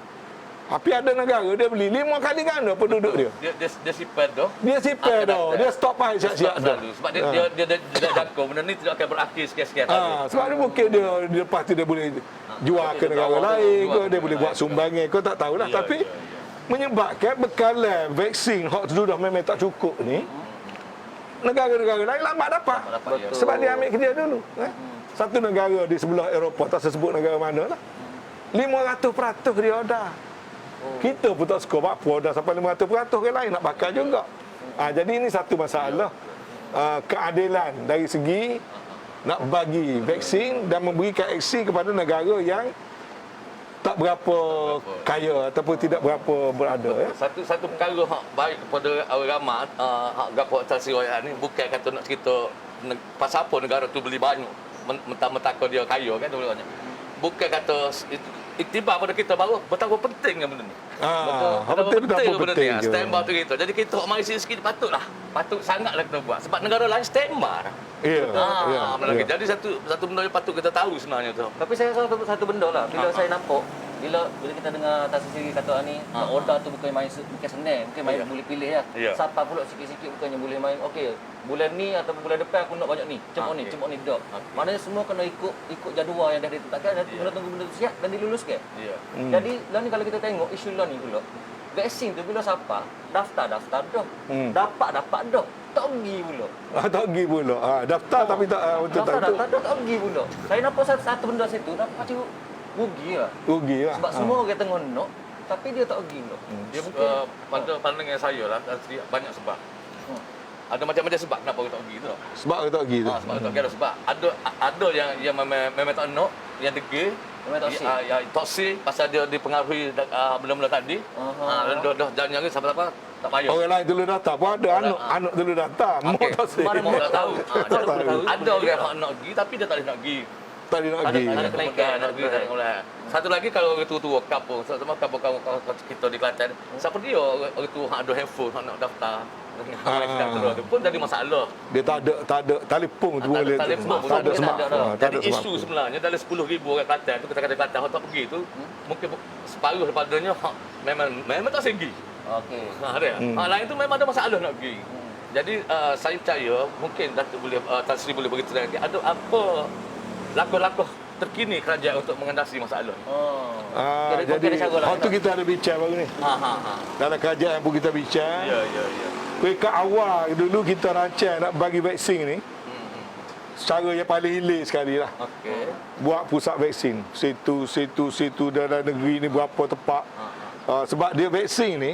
Tapi ada negara dia beli 5 kali ganda penduduk dia. Dia simpan dah. Dia sipir dah. Dia stop pai siap-siap dah. Sebab dia jangkau benda ni tidak akan berakhir sekian-sekian tahun. Sebab dia mungkin dia lepas tu dia boleh jual ke negara lain ke, dia boleh buat sumbangan ke, tak tahulah. Ya, Tapi menyebabkan bekalan vaksin hak sudah memang tak cukup ni, negara-negara lain lambat dapat. Betul. Sebab dia ambil kerja dulu. Satu negara di sebelah Eropah, tak sebut negara mana lah, 500% dia dah. Kita pun tak suka buat apa, dah sampai 500% orang lain nak bakar juga. Jadi ini satu masalah keadilan dari segi nak bagi vaksin dan memberikan aksi kepada negara yang tak berapa kaya ataupun tidak berapa berada. Satu perkara hak baik kepada orang ramai hak gapo atas riwayat ni bukan kata nak cerita pasal apa negara tu beli banyak mentang-mentang dia kaya kan sebenarnya. Bukan kata iktibar pada kita baru betapa penting benda ni. Betapa penting je. Standby tu kita. Jadi kita mari sikit patutlah. Patut sangatlah kita buat sebab negara lain standby. Ya. Jadi satu benda yang patut kita tahu sebenarnya tu. Tapi saya rasa satu benda lah. Bila saya nampak, bila kita dengar atas sendiri kata ni, order tu bukan main bukan senang, bukan main boleh pilih lah. Siapa pula sikit-sikit bukannya boleh main. Okey, bulan ni atau bulan depan aku nak banyak ni. Cuma ni dok. Maknanya semua kena ikut jadual yang dah ditetapkan dan kena tunggu benda tu siap dan diluluskan. Jadi lah ni kalau kita tengok isu lah ni pula. Vaksin tu bila siapa daftar dah. Dapat dah. Tak pergi pula. Tak pergi pula. Daftar tapi tak betul tak daftar tak pergi pula. Saya nampak satu benda situ dah macam rugi lah. Rugi lah. Sebab semua orang tengok nak tapi dia tak pergi pula. Dia pada pandangan saya lah banyak sebab. Ada macam-macam sebab kenapa orang tak pergi tu. Sebab orang tak pergi tu. Sebab orang tak pergi ada sebab. Ada yang memang tak nak, yang degil. Memang toksik. Ya, toksik pasal dia dipengaruhi benda-benda tadi. Dah jangan siapa-siapa tak payah. Orang lain dulu datang pun ada anak dulu datang. Mak tak sih. Mak tak tahu. Ada orang yang nak pergi tapi dia tak boleh nak pergi. Tak boleh nak pergi. Ada kelaikan nak pergi tak boleh. Satu lagi kalau orang tua-tua kampung, sama kampung kita di Kelantan, siapa dia orang tua hak ada handphone hak nak daftar. Tu pun jadi masalah. Dia tak ada telefon tu boleh. Tak ada smartphone. Jadi isu sebenarnya dalam 10,000 orang Kelantan tu kita kata Kelantan hak tak pergi tu mungkin separuh daripadanya hak memang tak segi. Okey. Lain tu memang ada masalah nak pergi. Jadi saya percaya mungkin Datuk boleh Tan Sri boleh beritahu lagi ada apa langkah-langkah terkini kerajaan untuk mengatasi masalah ni. Jadi waktu kita ada bincang baru ni. Dalam kerajaan pun kita bincang. Ya. Ke awal dulu kita rancang nak bagi vaksin ni. Cara yang paling hilir sekali lah. Okey. Buat pusat vaksin. Situ dalam negeri ni berapa tempat. Sebab dia vaksin ni,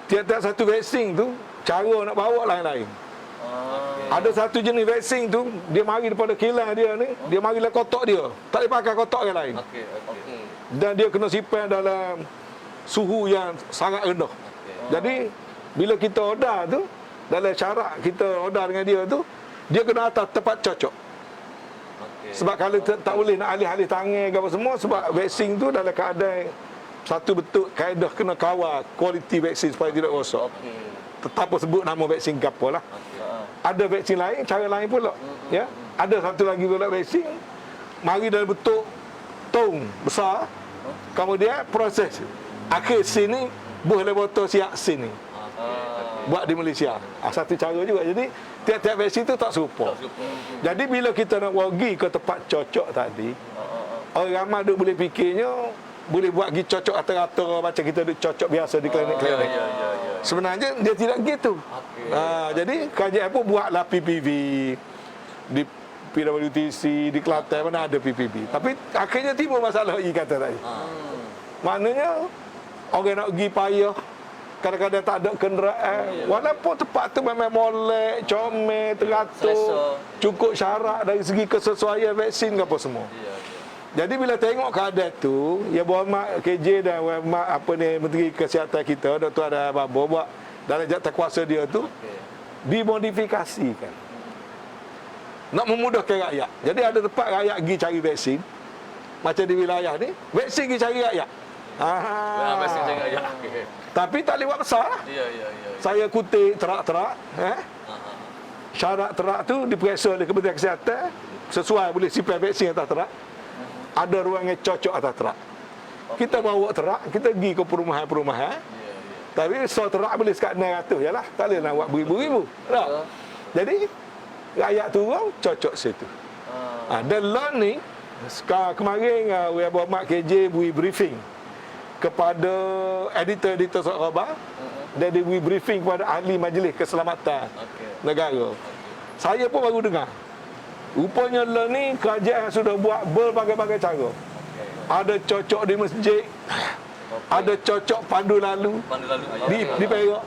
tiap-tiap satu vaksin tu cara nak bawa lain-lain. Ada satu jenis vaksin tu, dia mari daripada kilang dia ni, dia mari dalam kotak dia. Tak boleh pakai kotak yang lain. Okey. Dan dia kena simpan dalam suhu yang sangat rendah. Jadi bila kita order tu, dalam syarat kita order dengan dia tu, dia kena atas tempat cocok. Sebab kalau tak boleh nak alih-alih tangan ke apa semua, sebab vaksin tu dalam keadaan satu betul kaedah kena kawal kualiti vaksin supaya tidak rosak. Tetap sebut nama vaksin ke apa lah. Ada vaksin lain, cara lain pula. Ya, ada satu lagi pula vaksin mari dalam bentuk tong besar. Kemudian proses akhir sini buah laboratori siap sini. Buat di Malaysia. Satu cara juga. Jadi tiap-tiap vaksin tu tak serupa. Jadi bila kita nak pergi ke tempat cocok tadi, orang ramai duk boleh fikirnya boleh buat pergi cocok rata-rata macam kita duk cocok biasa di klinik-klinik. Sebenarnya dia tidak gitu. Jadi kajian pun buatlah PPV di PWTC, di Kelantan mana ada PPV. Tapi akhirnya timbul masalah kata tadi. Maknanya orang nak pergi payah, kadang-kadang tak ada kenderaan. Walaupun tempat tu memang molek, comel, teratur, cukup syarat dari segi kesesuaian vaksin ke apa semua. Jadi bila tengok keadaan tu, ya Berhormat KJ dan Berhormat Menteri Kesihatan kita, Dr. Adhan Baba buat dalam jawatankuasa dia tu dimodifikasikan. Nak memudahkan rakyat. Jadi ada tempat rakyat pergi cari vaksin. Macam di wilayah ni, vaksin pergi cari rakyat. Vaksin cari rakyat. Tapi tak lewat besar. Saya kutip terak-terak, syarat terak tu diperiksa oleh Kementerian Kesihatan, sesuai boleh simpan vaksin atas terak. Ada ruang yang cocok atas terak. Kita bawa terak, kita pergi ke perumahan-perumahan. Tapi so terak boleh sekat 900 je lah. Tak boleh nak buat beribu-ribu. Jadi rakyat turun cocok situ. Dan law ni kemarin Yang Berhormat KJ beri briefing kepada editor-editor surat khabar, dan dia beri briefing kepada ahli majlis keselamatan negara. Saya pun baru dengar. Rupanya law ni kerajaan sudah buat berbagai-bagai cara. Ada cocok di masjid, ada cocok pandu lalu di Perak.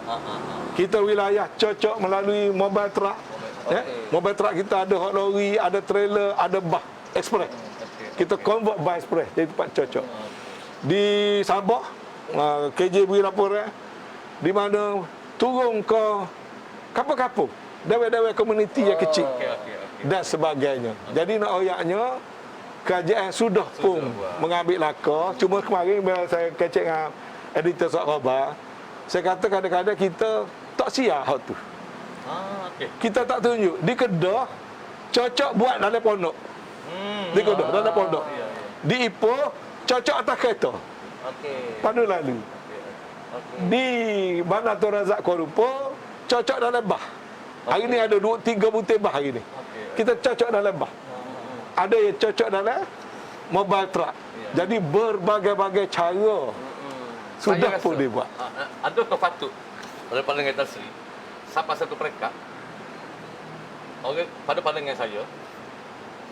Kita wilayah cocok melalui mobile truck. Mobile truck kita ada hot lorry, ada trailer, ada bus express. Kita convert bus express jadi tempat cocok. Di Sabah, KJ beri laporan di mana turun ke kampung-kampung, dawai-dawai komuniti yang kecil dan sebagainya. Jadi nak oyaknya kerajaan sudah pun mengambil langkah. Cuma kemarin bila saya kecek dengan editor surat khabar, saya kata kadang-kadang kita tak siap hal tu. Kita tak tunjuk di Kedah cocok buat dalam pondok. Di Kedah dalam pondok. Di Ipoh cocok atas kereta. Pandu lalu. Di Bandar Tun Razak Kuala Lumpur cocok dalam bah. Hari ni ada 2-3 butir bah hari ni. Kita cocok dalam bah. Ada yang cocok dalam mobile truck. Jadi berbagai-bagai cara sudah pun dibuat. Adakah patut pada pandangan Tan Sri, siapa satu mereka, pada pandangan saya,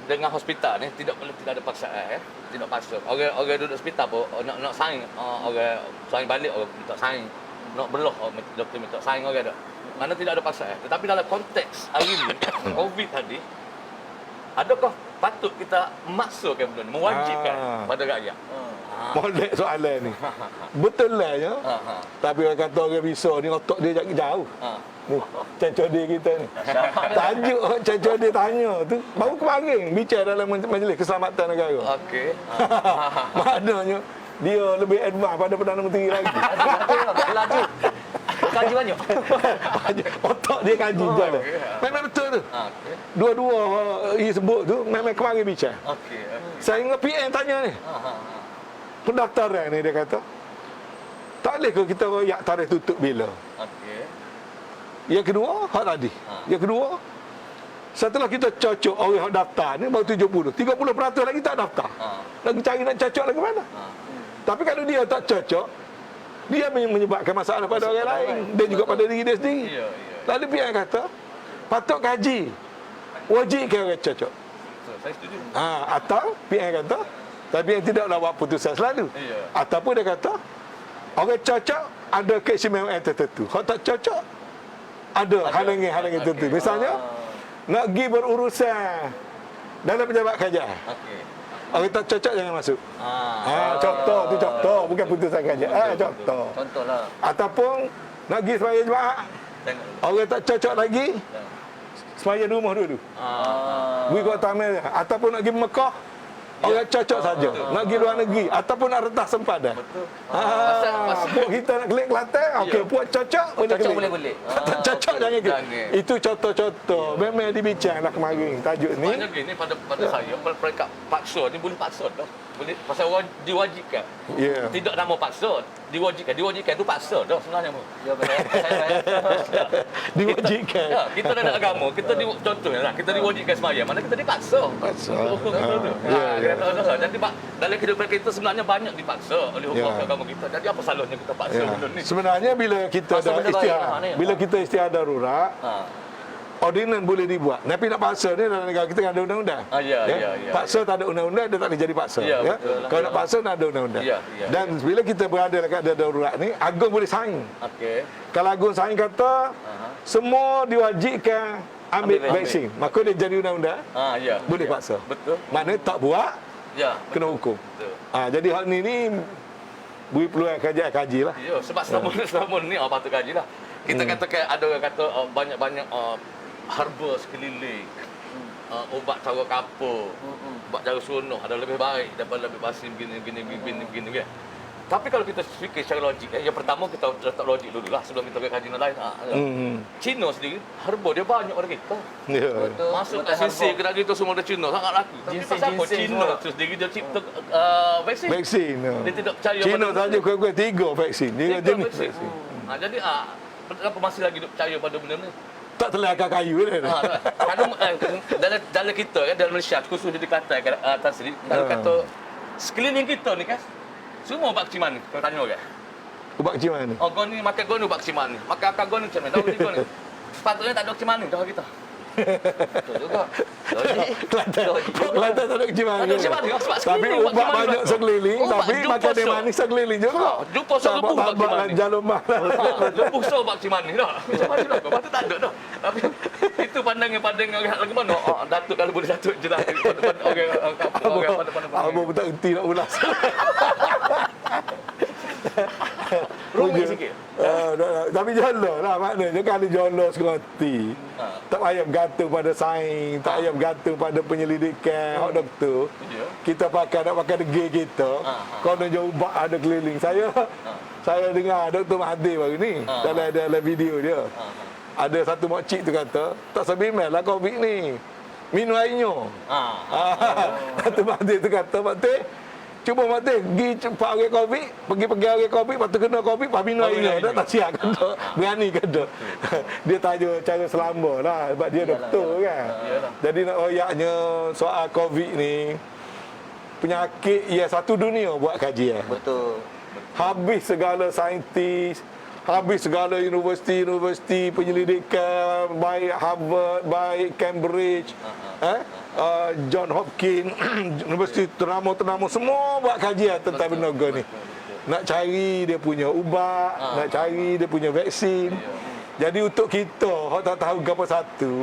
dengan hospital ni tidak ada paksaan, tidak paksa. Orang duduk hospital pun nak sign, orang sign balik, orang minta sign, nak belah, doktor minta sign orang ada. Mana tidak ada paksaan. Tetapi dalam konteks hari ni COVID tadi, adakah patut kita memaksakan benda ni, mewajibkan pada rakyat? Molek soalan ni. Betul lah ya. Tapi orang kata orang bisa ni otak dia jauh. Ni, cacodeh kita ni. Tajuk cacodeh tanya tu baru kemarin bicara dalam majlis keselamatan negara. Maknanya dia lebih advance pada Perdana Menteri lagi. Laju. Kaji banyak. Otak dia kaji je lah. Memang betul tu. Dua-dua dia sebut tu memang kemarin bicara. Saya ingat PM tanya ni. Pendaftaran ni dia kata, tak boleh ke kita royak tarikh tutup bila? Yang kedua, hak tadi. Yang kedua, setelah kita cocok orang yang daftar ni baru 70. 30% lagi tak daftar. Lagi cari nak cocok lagi mana? Tapi kalau dia tak cocok, dia menyebabkan masalah pada orang lain. Dia juga pada diri dia sendiri. Lalu pihak kata, patut kaji. Wajibkan orang cocok. Saya setuju. Atau pihak kata, tapi yang tidaklah buat putusan selalu. Ataupun dia kata, orang cocok ada keistimewaan tertentu. Kalau tak cocok, ada halangan tertentu. Misalnya nak pergi berurusan dalam pejabat kerajaan. Okey. Orang tak cocok jangan masuk. Contoh tu contoh, bukan putusan kerajaan. Contoh. Contohlah. Ataupun nak pergi sembahyang Jumaat. Tengok. Orang tak cocok lagi, sembahyang di rumah dulu. Pergi ke Tamil. Ataupun nak pergi Mekah, orang cocok saja. Nak pergi luar negeri ataupun nak rentas sempadan. Puak kita nak kelik Kelantan, okey, puak cocok boleh Cocok kelik. boleh. Tak cocok jangan kelik. Jangan. Itu contoh-contoh. Memang dibincanglah kemarin tajuk ni. Maknanya gini pada saya mereka paksa ni boleh paksa dah. Boleh pasal orang diwajibkan. Ya. Tidak nama paksa, diwajibkan. Diwajibkan tu paksa dah sebenarnya. Ya saya. Diwajibkan. Ya, kita ada agama, kita contohnya lah, kita diwajibkan sembahyang, mana kita dipaksa. Paksa. Hukum kita tu. Ya, ya. Jadi dalam kehidupan kita sebenarnya banyak dipaksa oleh hukum Ya. agama kita. Jadi apa salahnya kita paksa Ya. benda ni? Sebenarnya bila kita Paksa ada benda baik istiadat, lah, ni. bila kita istiadat darurat, ordinan boleh dibuat. Tapi nak paksa ni dalam negara kita kan ada undang-undang. Ya. Paksa tak ada undang-undang, dia tak boleh jadi paksa. Ya, Ya. betul lah. Kalau nak paksa nak ada undang-undang. Ya. Dan bila kita berada dekat darurat ni, agung boleh saing. Okey. Kalau agung saing kata semua diwajibkan ambil Ambil vaksin, maka dia jadi undang-undang. Ya. Boleh ya. paksa. Betul. Maknanya tak buat Ya. kena hukum. Betul. Jadi hal ni beri peluang kaji lah. Ya, sebab selama ni patut kaji lah. Kita katakan ada orang kata banyak-banyak herba sekeliling. Ubat cara kapur, ubat cara sunuh ada lebih baik daripada lebih basi begini kan. Tapi kalau kita fikir secara logik, yang pertama kita letak logik dulu lah sebelum kita kaji yang lain. Cina sendiri, herba dia banyak pada kita. Ya. Betul. Masuk kat sisi kedai kita semua ada Cina, sangat laku. Tapi Ginseng- pasal apa ginseng Cina semua. tu sendiri dia cipta vaksin? Vaksin. Dia tidak percaya Cina pada saja kurang-kurang 3 vaksin. Dia Tiga jenis vaksin. vaksin. Jadi kenapa masih lagi duk percaya pada benda ni? Tak terlakar kayu ni. Kalau dalam kita kan, dalam Malaysia khusus di Kelantan kan, atas sini, kalau kata sekeliling kita ni kan, semua ubat ciman ni, kau tanya orang. Ubat kecil mana? Oh, kau ni makan kau ni ubat ciman ni, makan akak kau ni macam mana, tahu ni kau ni. Sepatutnya tak ada ciman ni, dah kita. Betul juga. Kelantan tak ada kecil mana. Tak ada kecil mana, sebab Tapi sekeliling ubat ubat kecil mana banyak tu. sekeliling, Ubat tapi jumpa makan dia sok. manis sekeliling juga. Jumpa sok rebuh ubat Sabak ciman ni. jalur mahal. Lepuh so ubat ciman ni dah. Macam mana dah, patut tak ada dah. Tapi itu pandangan orang lagi mana? Datuk kalau boleh Datuk je lah. Abang pun tak erti nak ulas. Rumit sikit. Tapi jolok lah maknanya. Kalau jolok sekerti, tak payah bergantung pada sains, tak payah bergantung pada penyelidikan hak doktor. Ya. Kita nak pakai degil kita. Kau nak jual ubat ada keliling. Saya dengar Dr. Mahathir baru ni dalam video dia. Ada satu makcik tu kata, tak sebimel lah COVID ni. Minum airnya. Dr. Mahathir tu kata, Mahathir, cuba Mahathir, pergi cepat orang COVID, pergi orang COVID, lepas tu kena COVID, lepas minum airnya. Dia tak siap kata, berani kata. Dia tanya cara selamba lah, sebab dia doktor kan. Jadi nak royaknya soal COVID ni, penyakit yang satu dunia buat kajian. Betul. Habis segala saintis, habis segala universiti penyelidikan, baik Harvard, baik Cambridge, John Hopkins, universiti ternama semua buat kajian tentang benda ni. Nak cari dia punya ubat, nak cari dia punya vaksin. Jadi untuk kita, hak tak tahu apa satu,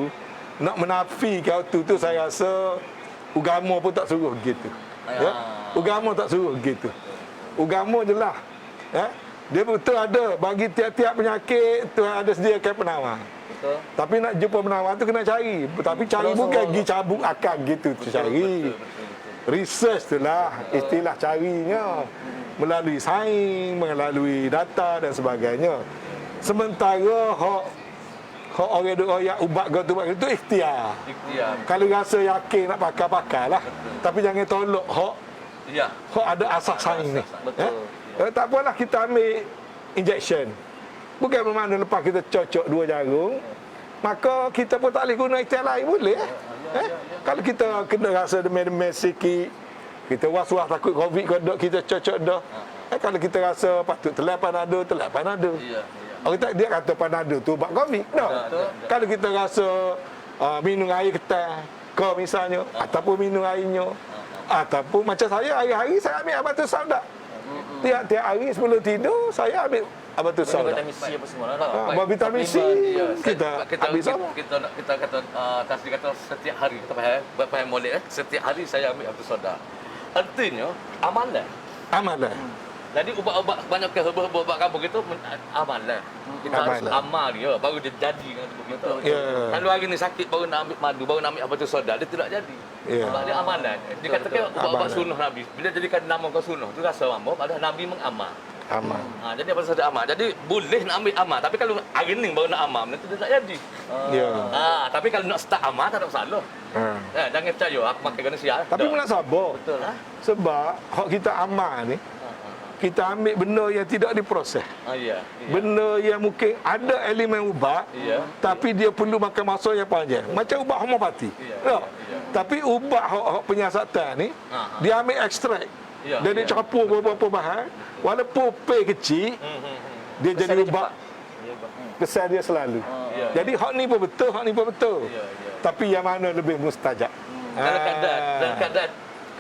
nak menafikan tu saya rasa agama pun tak suruh begitu. Ya? Agama tak suruh begitu. Agama jelas. Ya? Dia betul ada bagi tiap-tiap penyakit tu ada sediakan penawar. Betul. Tapi nak jumpa penawar tu kena cari. Tapi cari bukan pergi cabut akal gitu tu cari. Research tu lah istilah carinya. Melalui sains, melalui data dan sebagainya. Sementara hak orang duk royak ubat kau tu itu ikhtiar. Kalau rasa yakin nak pakailah. Tapi jangan tolak hak ada asas sains ni. Betul. Tak apalah kita ambil injection. Bukan bermakna lepas kita cocok 2 jarum, maka kita pun tak boleh guna ikhtiar lain boleh. Kalau kita kena rasa demam sikit, kita was-was takut COVID kodok kita cocok dah. Kalau kita rasa patut telan panado. Orang tak dia kata panado tu ubat COVID dah. Kalau kita rasa minum air ketan, kau misalnya, ataupun minum airnya, ataupun macam saya hari-hari saya ambil air batu sauda. Tiap-tiap hari sebelum tidur saya ambil apa tu soda. Vitamin C apa semua lah. Buat vitamin C Ya, kita habis apa? kita kata tasbih kata setiap hari kita faham molek setiap hari saya ambil satu soda. Artinya amalan. Amalan. Jadi ubat-ubat banyak ke ubat kampung itu amalan. Kita harus Amalan. amal dia baru dia jadi dengan tubuh kita. Ya. Kalau hari ni sakit baru nak ambil madu, baru nak ambil apa tu soda, dia tidak jadi. Ya. Sebab dia amalan. Dia katakan ubat-ubat Amalan. sunnah Nabi. Bila jadikan nama kau sunnah, tu rasa mampu padahal Nabi mengamal. Aman. Jadi apa saja amal. Jadi boleh nak ambil amal, tapi kalau hari ni baru nak amal, nanti dia tak jadi. Ya. Tapi kalau nak start amal tak ada masalah. Jangan percaya aku makan kena sial. Tapi nak sabar. Betul lah. Sebab hak kita amal ni, kita ambil benda yang tidak diproses. Ya. Benda yang mungkin ada elemen ubat, Ya. tapi dia perlu makan masa yang panjang. Macam ubat homopati. Ya, Tak? ya. Tapi ubat hak penyiasatan ni, dia ambil ekstrak. Ya, Dan dia ya. campur beberapa bahan, walaupun pil kecil, dia jadi ubat. Kesan dia selalu. Ya. Jadi hak ni pun betul, hak ni pun betul. Ya, ya. Tapi yang mana lebih mustajab? Dalam keadaan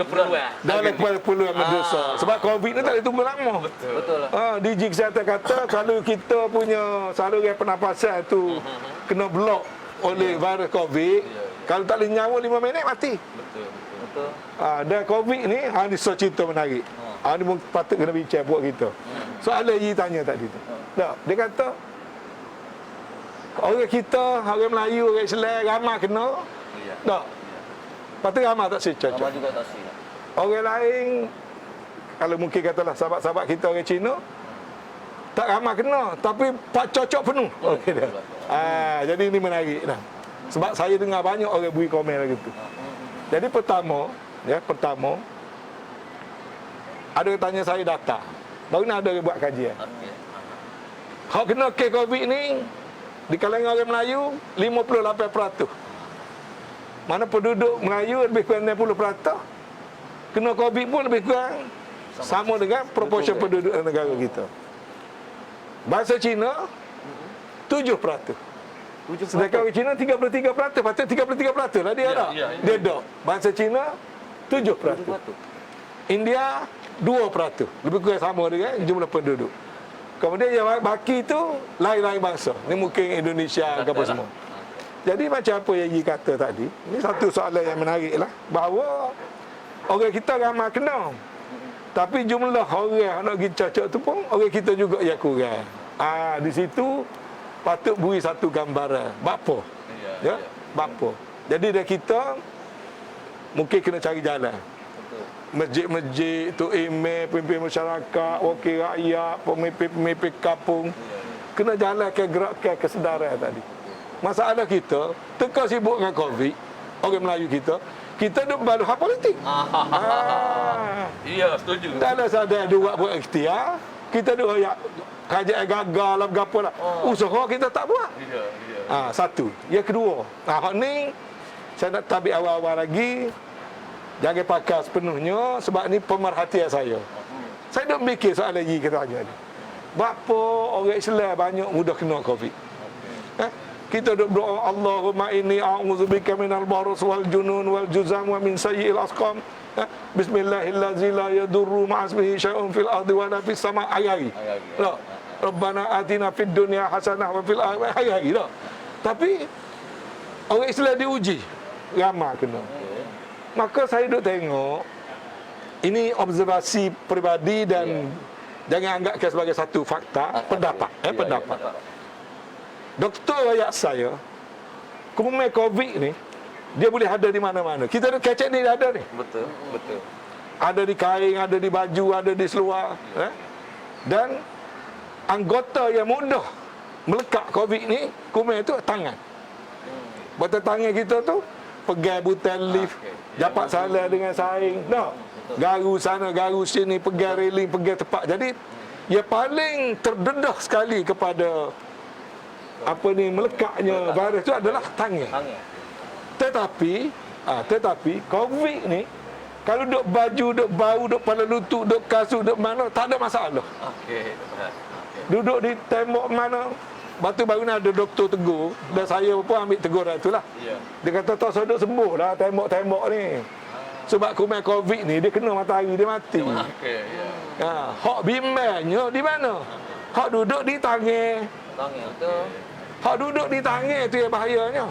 keperluan. Dalam keperluan mendesak. Sebab COVID ni tak boleh tunggu lama. Betul lah. Digi Kesihatan kata kalau kita punya saluran pernafasan tu kena blok oleh virus COVID, kalau tak boleh nyawa 5 minit mati. Betul. Betul. Dan COVID ni ni so cerita menarik. Ni pun patut kena bincang buat kita. Soalan Yi tanya tadi tu. Tak, dia kata orang kita, orang Melayu, orang Islam ramai kena. Ya. Tak. Patut ramai tak sih cocok. Sama juga tak silap. Orang lain, kalau mungkin katalah sahabat-sahabat kita orang Cina, tak ramai kena, tapi pak cocok penuh. Okey dah. Jadi ini menarik dah. Sebab saya dengar banyak orang beri komen lagi tu. Jadi pertama, ada yang tanya saya data. Baru nak ada orang buat kajian. Okey. Hak kena kes COVID ni di kalangan orang Melayu 58%. Mana penduduk Melayu lebih kurang 60%. Kena COVID pun lebih kurang sama dengan proporsi penduduk negara kita. Bahasa Cina 7%. Sedangkan orang Cina 33%. Patut 33% lah dia Ya, tak? ya, ya. Dia tak. Bahasa Cina 7%. India 2%. Lebih kurang sama dengan jumlah penduduk. Kemudian yang baki tu lain-lain bangsa. Ni mungkin Indonesia ke apa semua. Jadi macam apa yang Yi kata tadi, ini satu soalan yang menarik lah. Bahawa orang kita ramai kena. Tapi jumlah orang nak pergi cocok tu pun orang kita juga yang kurang. Di situ patut beri satu gambaran. Bapa. Ya? Bapa. Jadi dari kita mungkin kena cari jalan. Masjid-masjid, tu imam, pemimpin masyarakat, wakil rakyat, pemimpin kampung kena jalankan gerakan kesedaran tadi. Masalah kita teka sibuk dengan COVID, orang Melayu kita duk balu hak politik. Ya, setuju. Tak ada sadar dua buat ikhtiar, kita duk ya kerajaan gagal lah berapa lah. Usaha kita tak buat. Ya. Satu. Yang kedua, hak ni saya nak tabik awal-awal lagi. Jangan pakai sepenuhnya sebab ni pemerhatian saya. Saya duk mikir soalan Yi kita tanya ni. Berapa orang Islam banyak mudah kena COVID? Kita duk berdoa Allahumma inni a'udzubika minal barus wal junun wal juzam wa min sayyi'il asqam. Bismillahirrahmanirrahim la yadurru ma'asmihi syai'un fil ardi wa la fis sama' ayari. Tak. Rabbana atina fid dunya hasanah wa fil akhirati ayari. Tak. Tapi orang Islam diuji ramai kena. Maka saya duk tengok ini observasi peribadi dan jangan anggapkan sebagai satu fakta, pendapat. Pendapat. Doktor rakyat saya, kuman COVID ni, dia boleh ada di mana-mana. Kita ada kecek ni ada ni. Betul. Ada di kain, ada di baju, ada di seluar. Dan anggota yang mudah melekat COVID ni, kuman itu tangan. Batang tangan kita tu, pegang butan lift, dapat salah dengan saing. Tak? Garu sana, garu sini, pegang railing, pegang tepak. Jadi, yang paling terdedah sekali kepada melekatnya virus itu adalah tangan. Tetapi COVID ni kalau duk baju, duk bau, duk kepala lutut, duk kasut, duk mana tak ada masalah. Okey. Duduk di tembok mana batu baru ni ada doktor tegur dan saya pun ambil teguran itulah. Ya. Dia kata tak sedut sembuh dah tembok-tembok ni. Sebab kuman COVID ni dia kena matahari dia mati. Okey, ya. Hak bimbangnya di mana? Hak duduk di tangan. Tangan tu. Hak duduk di tangan tu yang bahayanya.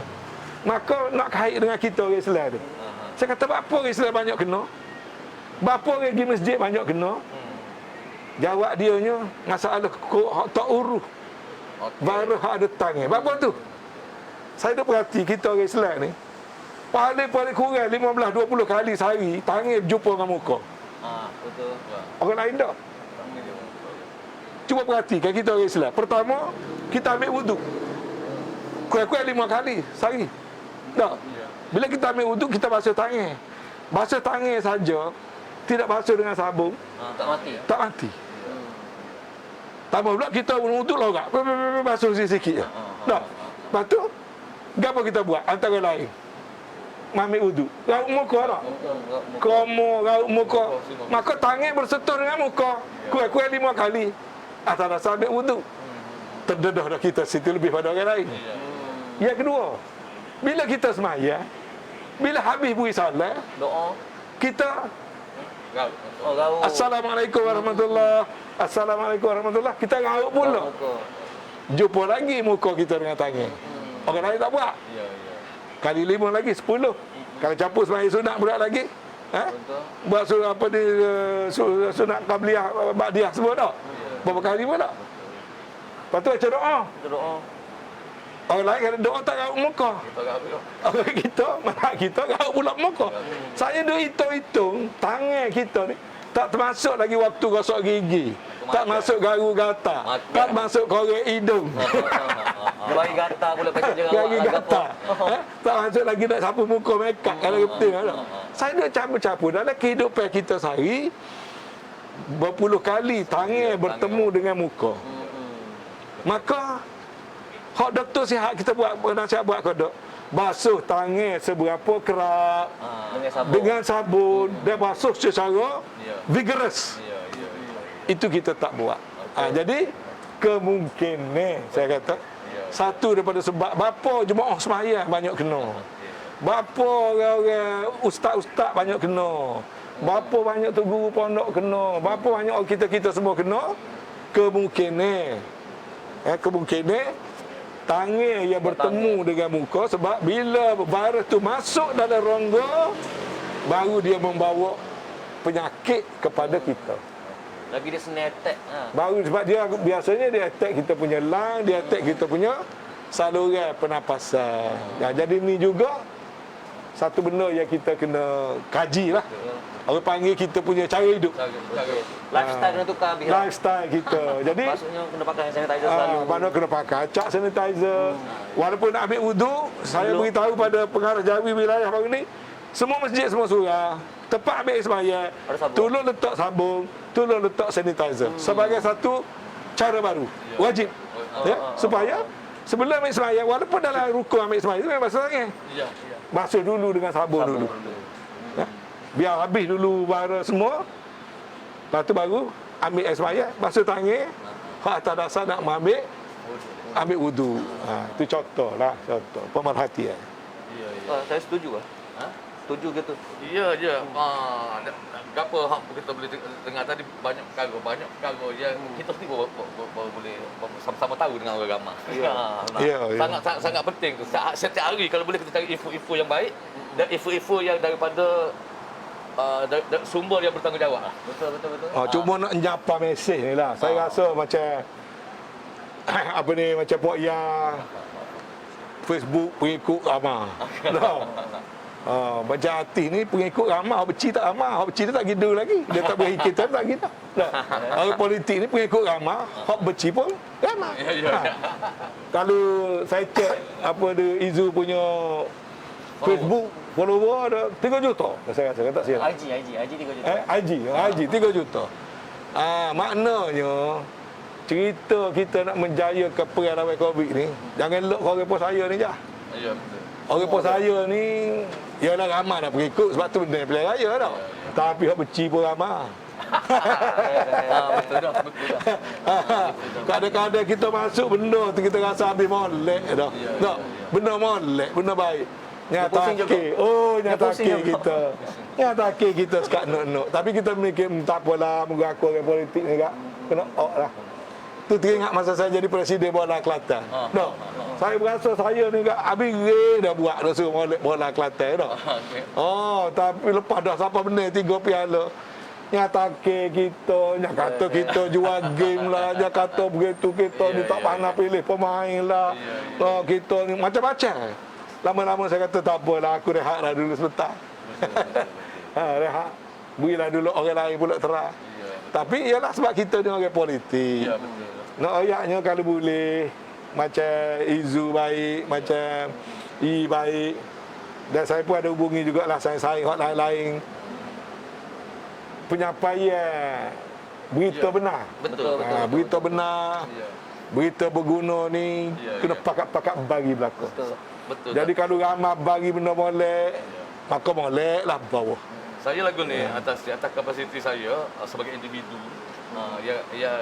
Maka nak kait dengan kita orang Islam tu. Saya kata apa orang Islam banyak kena? Berapa orang pergi masjid banyak kena? Jawab dianya masalah hak tak urus. Baru hak ada tangan. Berapa tu? Saya dah perhati kita orang Islam ni. Paling kurang 15-20 kali sehari tangan berjumpa dengan muka. Betul. Orang lain tak. Cuba perhatikan kita orang Islam. Pertama, kita ambil wuduk. Kurang-kurang 5 kali sehari. Tak. Bila kita ambil wuduk, kita basuh tangan. Basuh tangan saja, tidak basuh dengan sabun, Tak mati. tak mati. Tambah pula kita wuduk lorak. Basuh sikit-sikit je. Tak. Lepas tu, apa kita buat? Antara lain. Ambil wuduk. Raut muka tak? Komo, raut muka. Maka tangan bersentuh dengan muka. Kurang-kurang 5 kali. Atas dasar ambil wuduk. Terdedah dah kita situ lebih pada orang lain. Yang kedua, bila kita semaya, bila habis beri salat, Doa. kita Raut. Assalamualaikum warahmatullahi. Assalamualaikum warahmatullahi. Kita raut pula. Jumpa lagi muka kita dengan tangan. Orang lain tak buat. Kali 5 lagi 10. Kalau campur sembahyang sunat pula lagi. Buat surah apa dia sunat qabliyah, ba'diyah semua tak? Berapa kali pula? Lepas tu baca doa. Doa. Orang lain kalau doa tak raut muka. Orang kita raut pula muka. Saya dah hitung-hitung tangan kita ni tak termasuk lagi waktu gosok gigi. Tak masuk garu gata. Tak masuk korek hidung. Bagi gata pula pakai je Gagi gata. Tak masuk lagi nak sapu muka make up kalau betul tak. Saya dah campur-campur dalam kehidupan kita sehari berpuluh kali tangan bertemu dengan muka. Maka hak doktor sihat kita buat nasihat buat kodok. Basuh tangan seberapa kerap dengan sabun dan basuh secara vigorous. Itu kita tak buat. Jadi kemungkinan saya kata satu daripada sebab bapa jemaah sembahyang banyak kena. Bapa orang ustaz-ustaz banyak kena. Bapa banyak tu guru pondok kena. Bapa banyak kita semua kena. Kemungkinan tangan yang bertemu dengan muka sebab bila virus tu masuk dalam rongga baru dia membawa penyakit kepada kita. Lagi dia senang attack. Baru sebab dia biasanya dia attack kita punya lung, dia attack kita punya saluran pernafasan. Jadi ni juga satu benda yang kita kena kaji lah. Orang panggil kita punya cara hidup. Lifestyle kena tukar habis. Lifestyle kita. Jadi maksudnya kena pakai hand sanitizer selalu. mana kena pakai acak sanitizer. Walaupun nak ambil wuduk, saya beritahu pada pengarah jawi wilayah baru ni, semua masjid semua surah, tempat ambil sembahyang, tolong letak sabun, tolong letak sanitizer sebagai satu cara baru. Wajib. Supaya sebelum ambil sembahyang, walaupun dalam rukun ambil sembahyang, memang basuh tangan. Basuh dulu dengan sabun dulu. Biar habis dulu bara semua. Lepas tu baru ambil air sembahyang, basuh tangan. Hak atas dasar nak ambil wudu. Itu contohlah, contoh pemerhatian. Saya setuju lah. Setuju gitu. Ya je. Apa hak kita boleh dengar tadi banyak perkara yang kita sendiri boleh sama-sama tahu dengan orang ramai. Sangat penting tu. Setiap hari kalau boleh kita cari info-info yang baik dan info-info yang daripada sumber yang bertanggungjawab lah. Betul. Cuma nak nyapa mesej ni lah. Saya rasa macam apa ni, macam buat yang Facebook pengikut ramah. Macam artis ni pengikut ramah, hak beci tak ramah, hak beci dia tak gitu lagi. Dia tak beri kita tak gitu. Orang politik ni pengikut ramah, hak beci pun ramah. Kalau saya cek apa dia Izu punya Facebook follower ada 3 juta. Saya rasa tak silap. IG 3 juta. IG 3 juta. Maknanya cerita kita nak menjayakan perang lawan Covid ni, jangan elok orang pun saya ni je. Ya betul. Orang pun saya ni ialah ramai dah pengikut sebab tu benda pilihan raya tau. Tapi hak beci pun ramai. Betul dah. Kadang-kadang kita masuk benda tu kita rasa habis molek dah. Tak. Benda molek, benda baik. Nyatake kita. Nyatake kita sekat nok-nok. Tapi kita mikir tak apalah, moga aku orang politik ni kak kena ok lah. Tu tu teringat masa saya jadi presiden bola Kelantan. No. Saya berasa saya ni habis dah buat dah suruh molek bola Kelantan dah. Oh, tapi lepas dah sampai benar 3 piala. Nyatake kita, nya kata kita jual game lah, nya kata begitu kita ni tak pandai pilih pemain lah. Kita ni macam-macam. Lama-lama saya kata tak apalah, aku rehat lah dulu sebentar. Rehat. Berilah dulu orang lain pula terang. Tapi ialah sebab kita ni orang politik. Ya, betul. Nak ayaknya kalau boleh macam Izu baik, macam I baik. Dan saya pun ada hubungi jugalah saing-saing hot lain-lain. Penyampaian berita benar. Betul. Berita benar. Berita berguna ni kena pakat-pakat bagi belakang. Betul. Jadi kalau ramai bagi benda molek, maka molek lah bawah. Saya lagu ni atas kapasiti saya sebagai individu ya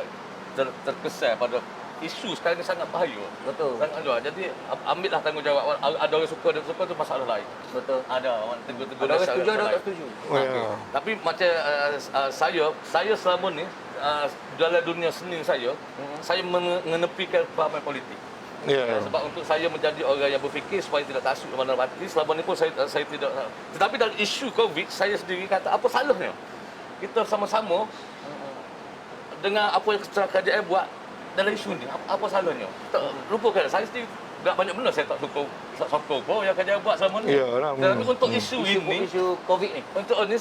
terkesan pada isu sekarang ni sangat bahaya. Betul. Sangat luar. Jadi ambillah tanggungjawab. Ada orang suka dan suka tu masalah lain. Betul. Ada orang tegur-tegur. Ada orang setuju, ada orang tak setuju. Tapi macam saya selama ni dalam dunia seni saya mengenepikan pahaman politik. Sebab untuk saya menjadi orang yang berfikir supaya tidak taksub mana parti, selama ni pun saya tidak. Tetapi dalam isu Covid, saya sendiri kata apa salahnya kita sama-sama dengan apa yang kerajaan buat dalam isu ni, apa salahnya? Tak lupakan, saya sendiri tak banyak benda saya tak sokong pun yang kerajaan buat selama ni. Tapi untuk isu ini, isu Covid ni, untuk ini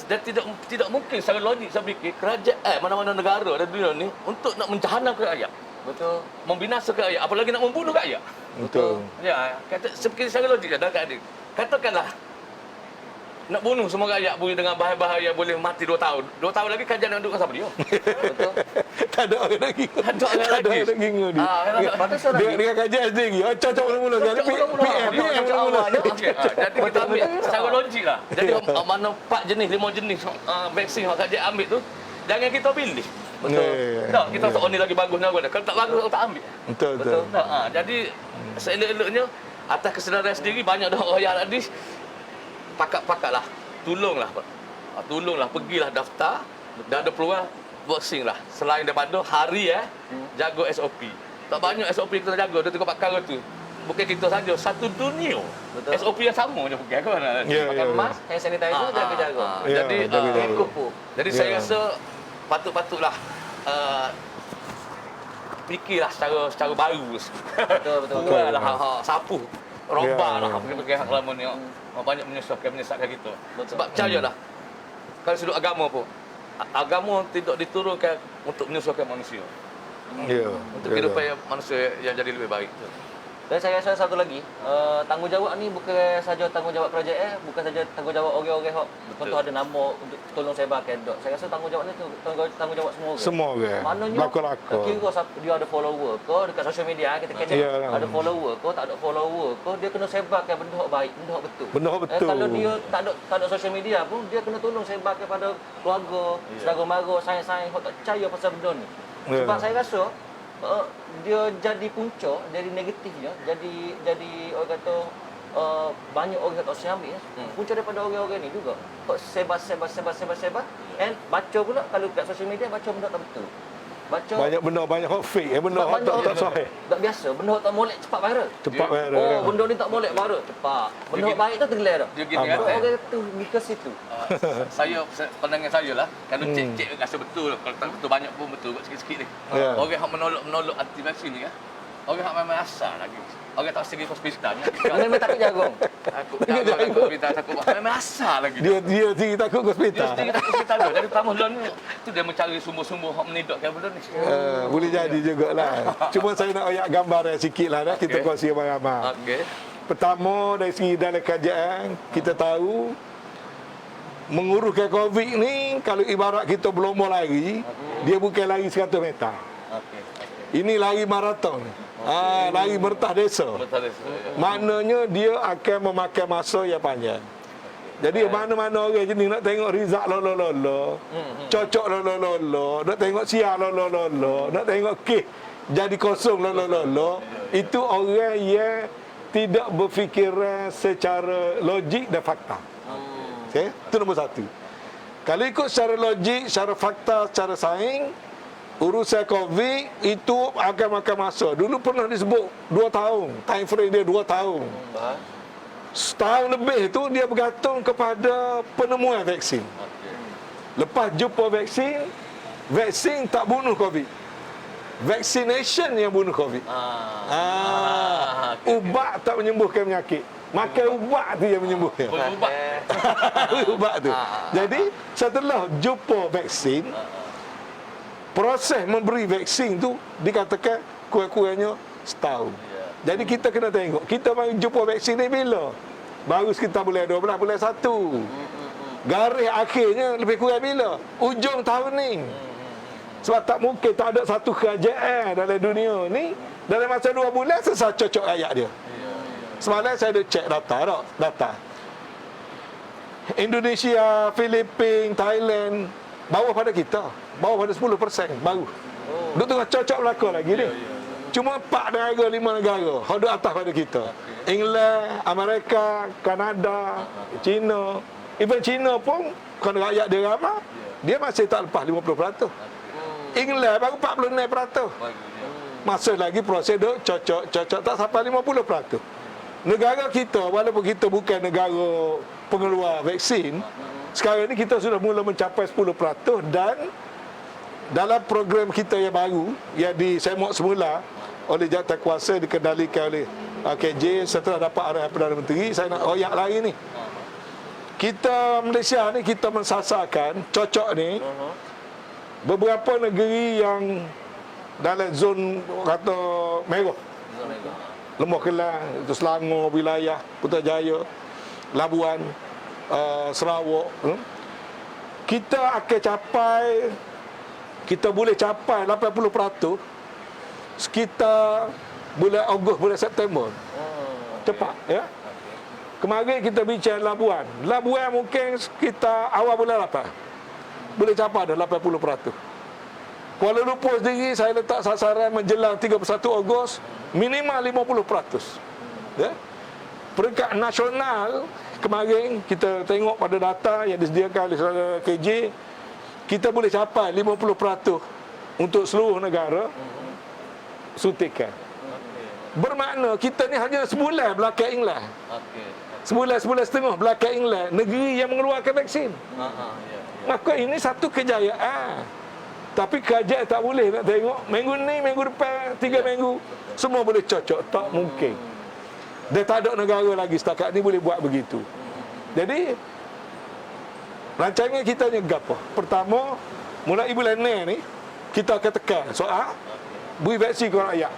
tidak mungkin secara logik saya fikir kerajaan mana-mana negara dalam dunia ni untuk nak menjahanamkan rakyat. betul. Membinasakan rakyat, apalagi nak membunuh rakyat. Betul. Ya, kata secara logik dah kat dia. Katakanlah nak bunuh semua rakyat boleh dengan bahaya-bahaya boleh mati 2 tahun. 2 tahun lagi kerajaan nak duduk dengan siapa dia? Betul. Tak ada orang lagi. Tak ada orang lagi. Tak ada orang lagi dia. Patut saya Dia dengan kerajaan sendiri. Cocok mula-mula. Jadi PM mula-mula. Jadi kita ambil secara logik lah. Jadi mana 4 jenis, 5 jenis vaksin yang kerajaan ambil tu, jangan kita pilih. Betul. Tak, kita tak ni lagi bagus nak. Kalau tak bagus, tak ambil. Betul. Jadi seelok-eloknya atas kesedaran sendiri banyak dah orang hadis pakat-pakatlah. Tolonglah pergilah daftar dan ada peluang vaksin lah. Selain daripada hari jaga SOP. Tak banyak SOP kita jaga, dia tengok perkara tu. Bukan kita saja, satu dunia. Betul. SOP yang sama je bukan kan. Pakai mask, hand sanitizer, jaga-jaga. Jadi jadi saya rasa patutlah fikirlah secara baru. Betul. Lah sapu. Rombaklah pergi lama ni. Banyak menyusahkan kita. Sebab percayalah. Kalau sudut agama pun, agama tidak diturunkan untuk menyusahkan manusia. Untuk kehidupan manusia yang jadi lebih baik. Dan saya rasa satu lagi, tanggungjawab ni bukan saja tanggungjawab kerajaan, bukan saja tanggungjawab orang-orang hok contoh ada nama untuk tolong sebarkan dok. Saya rasa tanggungjawab ni tanggungjawab semua orang. Semua orang. Maknanya Lakon-lakon. kira dia ada follower ke dekat social media kita kena ada follower ke tak ada follower ke dia kena sebarkan benda hok baik, benda hok betul. Benda hok betul. Kalau dia tak ada social media pun dia kena tolong sebarkan pada keluarga, saudara mara, saing-saing hok tak percaya pasal benda ni. Sebab saya rasa dia jadi punca, jadi negatifnya, jadi orang kata banyak orang tak usah ambil punca daripada orang-orang ni juga. Kok sebar and baca pula kalau kat social media baca benda tak betul. Baca banyak benda banyak hot fake, benda hot tak sahih. Tak biasa, benda tak molek cepat viral. Cepat viral. Oh, benda ni tak molek viral cepat. Benda baik tu tenggelam dah. Dia gini kata. Orang tu ke situ. Saya pandangan saya lah, kalau cek rasa betul, kalau tak betul banyak pun betul sikit-sikit ni. Orang yang menolak anti vaksin ni orang yang memang asal lagi. Orang tak segi hospital ni. Memang takut jagung. Takut hospital takut memang asal lagi. Dia sendiri takut ke hospital. Dia sendiri takut hospital. Jadi pertama lawan ni tu dia mencari sumber-sumber hak menidakkan benda ni. Boleh jadi jugalah. Cuma saya nak ayat gambar sikitlah dah kita kongsi ramai-ramai. Okey. Pertama dari segi dalam kerajaan kita tahu menguruskan Covid ni kalau ibarat kita berlomba lari, dia bukan lari 100 meter. Ini lari maraton. Lari bertah desa. Maknanya dia akan memakan masa yang panjang. Jadi mana-mana orang jenis nak tengok Rizak lolo, cocok lolo, nak tengok Sia lolo, nak tengok Kih jadi kosong lolo, itu orang yang tidak berfikiran secara logik dan fakta. Okey, itu nombor 1. Kalau ikut secara logik, secara fakta, secara sains, urusan COVID itu akan makan masa. Dulu pernah disebut 2 tahun. Time frame dia 2 tahun. Setahun lebih tu dia bergantung kepada penemuan vaksin. Lepas jumpa vaksin, vaksin tak bunuh COVID. Vaccination yang bunuh COVID. Ubat tak menyembuhkan penyakit. Makan ubat tu yang menyembuhkan. Ubat. Ubat tu. Jadi setelah jumpa vaksin, proses memberi vaksin tu dikatakan kurang-kurangnya setahun. Jadi kita kena tengok, kita mahu jumpa vaksin ni bila? Baru sekitar bulan 12, bulan 1. Garis akhirnya lebih kurang bila? Ujung tahun ni. Sebab tak mungkin tak ada satu kerajaan dalam dunia ni dalam masa 2 bulan selesai cocok ayat dia. Semalam saya ada cek data. Indonesia, Filipina, Thailand bawah pada kita. Bawah pada 10% baru. Duk tengah cocok belaka lagi ni. Cuma 4 negara, 5 negara hak duk atas pada kita. England, Amerika, Kanada, China. Even China pun kerana rakyat dia ramai, dia masih tak lepas 50%. England baru 46%. Masih lagi proses duk cocok tak sampai 50%. Negara kita, walaupun kita bukan negara pengeluar vaksin, sekarang ni kita sudah mula mencapai 10% dan dalam program kita yang baru yang disemok semula oleh jawatankuasa dikendalikan oleh KJ setelah dapat arahan Perdana Menteri, saya nak royak lagi ni. Kita Malaysia ni kita mensasarkan cocok ni beberapa negeri yang dalam zon kata merah. Lembah Kelang, itu Selangor, wilayah Putrajaya, Labuan, Sarawak. Kita boleh capai 80% sekitar bulan Ogos, bulan September. Cepat, ya. Kemarin kita bincang Labuan. Labuan mungkin sekitar awal bulan 8. Boleh capai dah 80%. Kuala Lumpur sendiri saya letak sasaran menjelang 31 Ogos minimal 50%. Ya. Peringkat nasional kemarin kita tengok pada data yang disediakan oleh saudara KJ, kita boleh capai 50% untuk seluruh negara suntikan. Bermakna kita ni hanya sebulan belakang England. Sebulan setengah belakang England, negeri yang mengeluarkan vaksin. Maka ini satu kejayaan. Tapi kerajaan tak boleh nak tengok minggu ni, minggu depan, 3 minggu semua boleh cocok. Tak mungkin. Dia tak ada negara lagi setakat ni boleh buat begitu. Jadi rancangan kita ni gapo? Pertama, mulai bulan ni kita akan tekan soal beri vaksin kepada rakyat.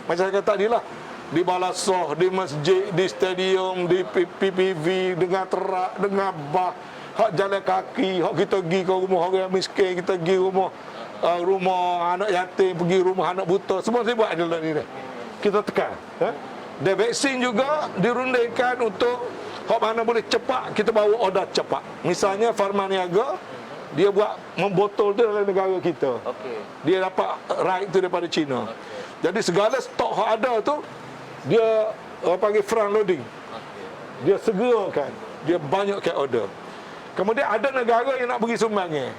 Macam saya kata tadi lah, di balasah, di masjid, di stadium, di PPV, dengan terak, dengan bah, hak jalan kaki, hak kita pergi ke rumah orang miskin, kita pergi rumah anak yatim, pergi rumah anak buta, semua saya buat dalam ni. Kita tekan. Dan vaksin juga dirundingkan untuk hak mana boleh cepat, kita bawa order cepat. Misalnya Farmaniaga, dia buat membotol tu dalam negara kita. Dia dapat right tu daripada China. Jadi segala stok hak ada tu, dia panggil front loading. Dia segerakan, dia banyakkan order. Kemudian ada negara yang nak bagi sumbangan.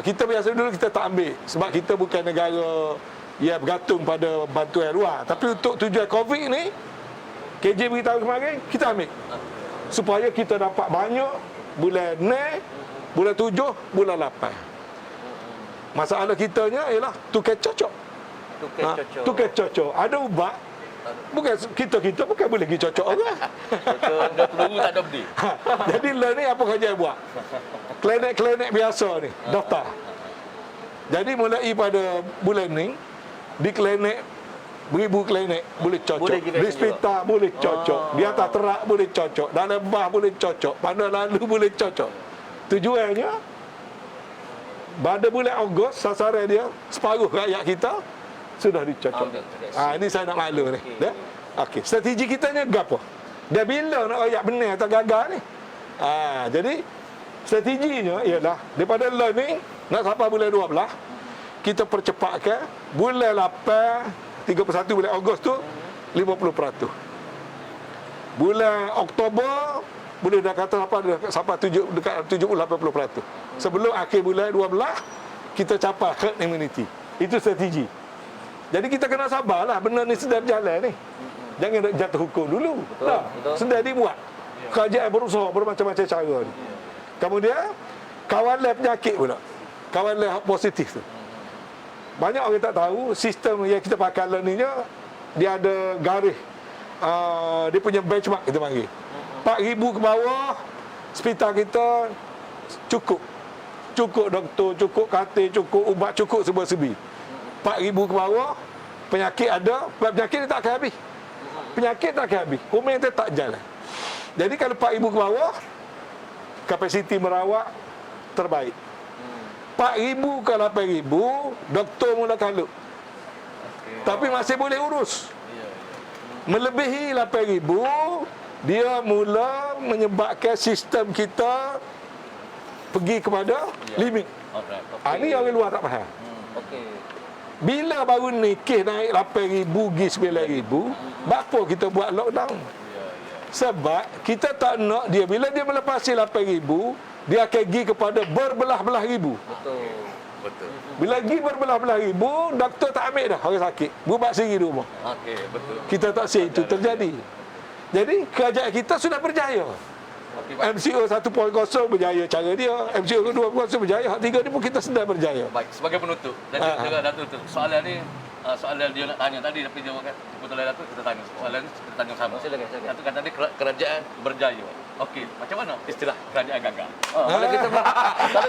Kita biasa dulu kita tak ambil sebab kita bukan negara yang bergantung pada bantuan luar. Tapi untuk tujuan COVID ni, KJ beritahu kemarin, kita ambil. Supaya kita dapat banyak bulan 6, bulan 7, bulan 8. Masalah kitanya ialah tukar cocok. Tukar cocok. Ada ubat, bukan kita bukan boleh pergi cocok orang. Betul, dah peluru tak ada beli. Jadi lah ni apa kerja buat? Klinik biasa ni, daftar. Jadi mulai pada bulan ni, di klinik, beribu klinik boleh cocok. Di hospital boleh cocok. Di atas terak boleh cocok. Dalam bah boleh cocok. Pada lalu boleh cocok. Tujuannya, pada bulan Ogos, sasaran dia, separuh rakyat kita sudah dicocok. Ini saya nak maklum ni. Okey, strategi kita ni apa? Dia bila nak rakyat benar atau gagal ni? Jadi strateginya ialah daripada lah ni nak sampai bulan 12, kita percepatkan bulan 8, 31 bulan Ogos tu 50%. Bulan Oktober boleh dah kata sampai dekat 70-80%. Sebelum akhir bulan 12 kita capai herd immunity. Itu strategi. Jadi kita kena sabarlah, benda ni sedang berjalan ni. Jangan nak jatuh hukum dulu. Betul. Sedang dibuat. Kerajaan berusaha bermacam-macam cara ni. Kemudian kawalan penyakit pula. Kawalan positif tu. Banyak orang tak tahu sistem yang kita pakai ni dia ada garis. Dia punya benchmark kita panggil. 4,000 ke bawah hospital kita cukup. Cukup doktor, cukup katil, cukup ubat, cukup semua sebi. 4,000 ke bawah penyakit ada, penyakit dia tak akan habis. Penyakit tak akan habis. Komen dia tak jalan. Jadi kalau 4,000 ke bawah kapasiti merawat terbaik. 4,000 ke 8,000 doktor mula kalut. Tapi masih boleh urus. Melebihi 8,000 dia mula menyebabkan sistem kita pergi kepada limit. Ini orang luar tak faham. Bila baru ni kes naik 8,000 pergi 9,000, berapa kita buat lockdown? Sebab kita tak nak dia, bila dia melepasi 8,000, dia akan pergi kepada berbelah-belah ribu. Betul. Bila pergi berbelah-belah ribu, doktor tak ambil dah orang sakit. Berubat sendiri di rumah. Okey, betul. Kita tak siap itu terjadi. Jadi kerajaan kita sudah berjaya. MCO 1.0 berjaya cara dia, MCO 2.0 berjaya, hak 3 ni pun kita sedang berjaya. Baik, sebagai penutup dan juga Datuk tu. Soalan ni soalan dia nak tanya tadi tapi jawab betul lah Datuk, kita tanya. Soalan ni kita tanya sama. Silakan. Datuk kata tadi kerajaan berjaya. Okey, macam mana istilah kerajaan gagal? Kalau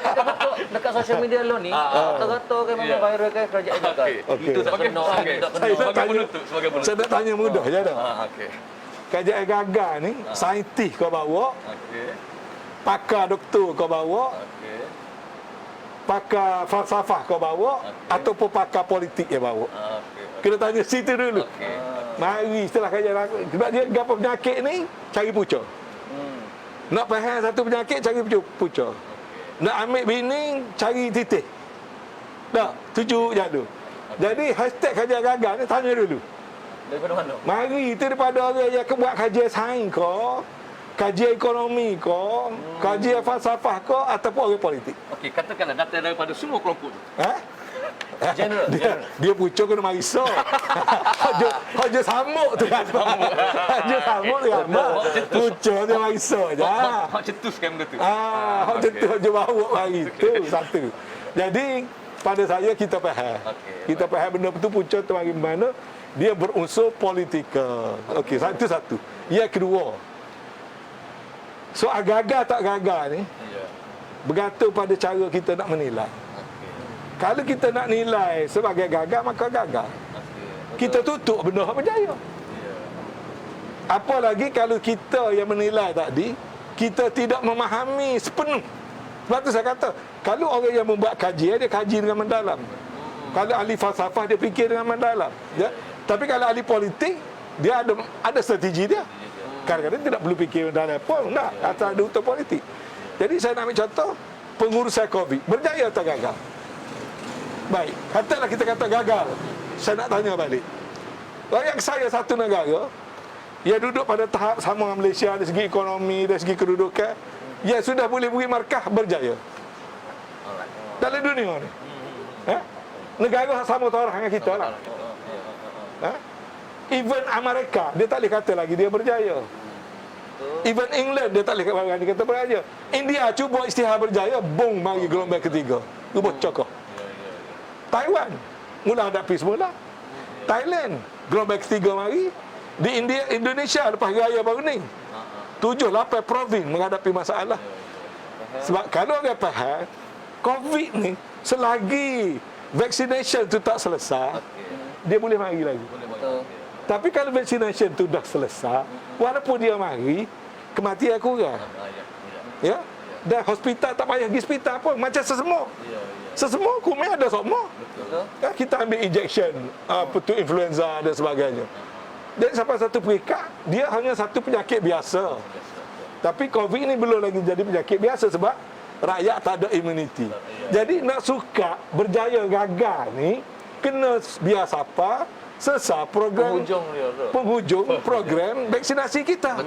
kita buka dekat social media lo ni, kata-kata kan memang viral kan kerajaan gagal. Okey. Itu sebagai Saya nak tanya mudah je dah. Okey. Kerajaan gagal ni, saintis kau bawa, Okey. pakar doktor kau bawa, Okey. pakar falsafah kau bawa, ataupun pakar politik yang bawa. Okey. Kena tanya situ dulu. Okey. Mari setelah kerajaan gagal. Sebab dia gapa penyakit ni, cari pucuk. Nak faham satu penyakit, cari pucuk. Nak ambil bini, cari titik. Tak, tuju jadu. Jadi hashtag kerajaan gagal ni, tanya dulu. Daripada mana? Mari itu daripada orang yang buat kajian sains ko, kajian ekonomi ko, kajian falsafah ko, ataupun orang politik. Okey, katakanlah data daripada semua kelompok tu. General. Dia pucuk kena mariso. Haja samuk tu kan. Haja samuk tu kan. Pucuk dia mariso je. Hak cetuskan benda tu. Hak cetus haja bawa mari tu satu. Jadi pada saya kita faham. Kita faham benda tu pucuk tu mari mana dia berunsur politikal. Okey, satu. Yang kedua, soal gagal tak gagal ni bergantung pada cara kita nak menilai. Kalau kita nak nilai sebagai gagal, maka gagal. Kita tutup benda yang berjaya. Apalagi kalau kita yang menilai tadi, kita tidak memahami sepenuh. Sebab tu saya kata, kalau orang yang membuat kajian, dia kaji dengan mendalam. Kalau ahli falsafah, dia fikir dengan mendalam. Ya? Tapi kalau ahli politik, dia ada strategi dia. Kadang-kadang tidak perlu fikir mendalam pun. Tak, atau ada untuk politik. Jadi saya nak ambil contoh, pengurusan COVID. Berjaya atau gagal? Baik, katalah kita kata gagal. Saya nak tanya balik. Rakyat saya satu negara yang duduk pada tahap sama dengan Malaysia dari segi ekonomi, dari segi kedudukan, yang sudah boleh beri markah berjaya dalam dunia ni. Negara sama taraf dengan kita lah. Even Amerika, dia tak boleh kata lagi dia berjaya. Even England, dia tak boleh kata berjaya. India cuba isytihar berjaya, bong mari gelombang ketiga. Cuba cokoh. Taiwan mula hadapi semula. Thailand gelombang ketiga mari. Di Indonesia lepas raya baru ni 7-8 provins menghadapi masalah. Sebab kalau orang faham COVID ni selagi vaccination tu tak selesai, dia boleh mari lagi. Tapi kalau vaccination tu dah selesai, walaupun dia mari, kematian kurang. Ya. Dan hospital tak payah pergi hospital pun, macam sesemua. Sesemua kumai ada semua. Ya, kita ambil injection untuk influenza dan sebagainya. Jadi sampai satu peringkat, dia hanya satu penyakit biasa. Tapi COVID ni belum lagi jadi penyakit biasa sebab rakyat tak ada immunity. Jadi nak suka berjaya gagal ni, kena biasa apa? Selesai program penghujung program vaksinasi kita.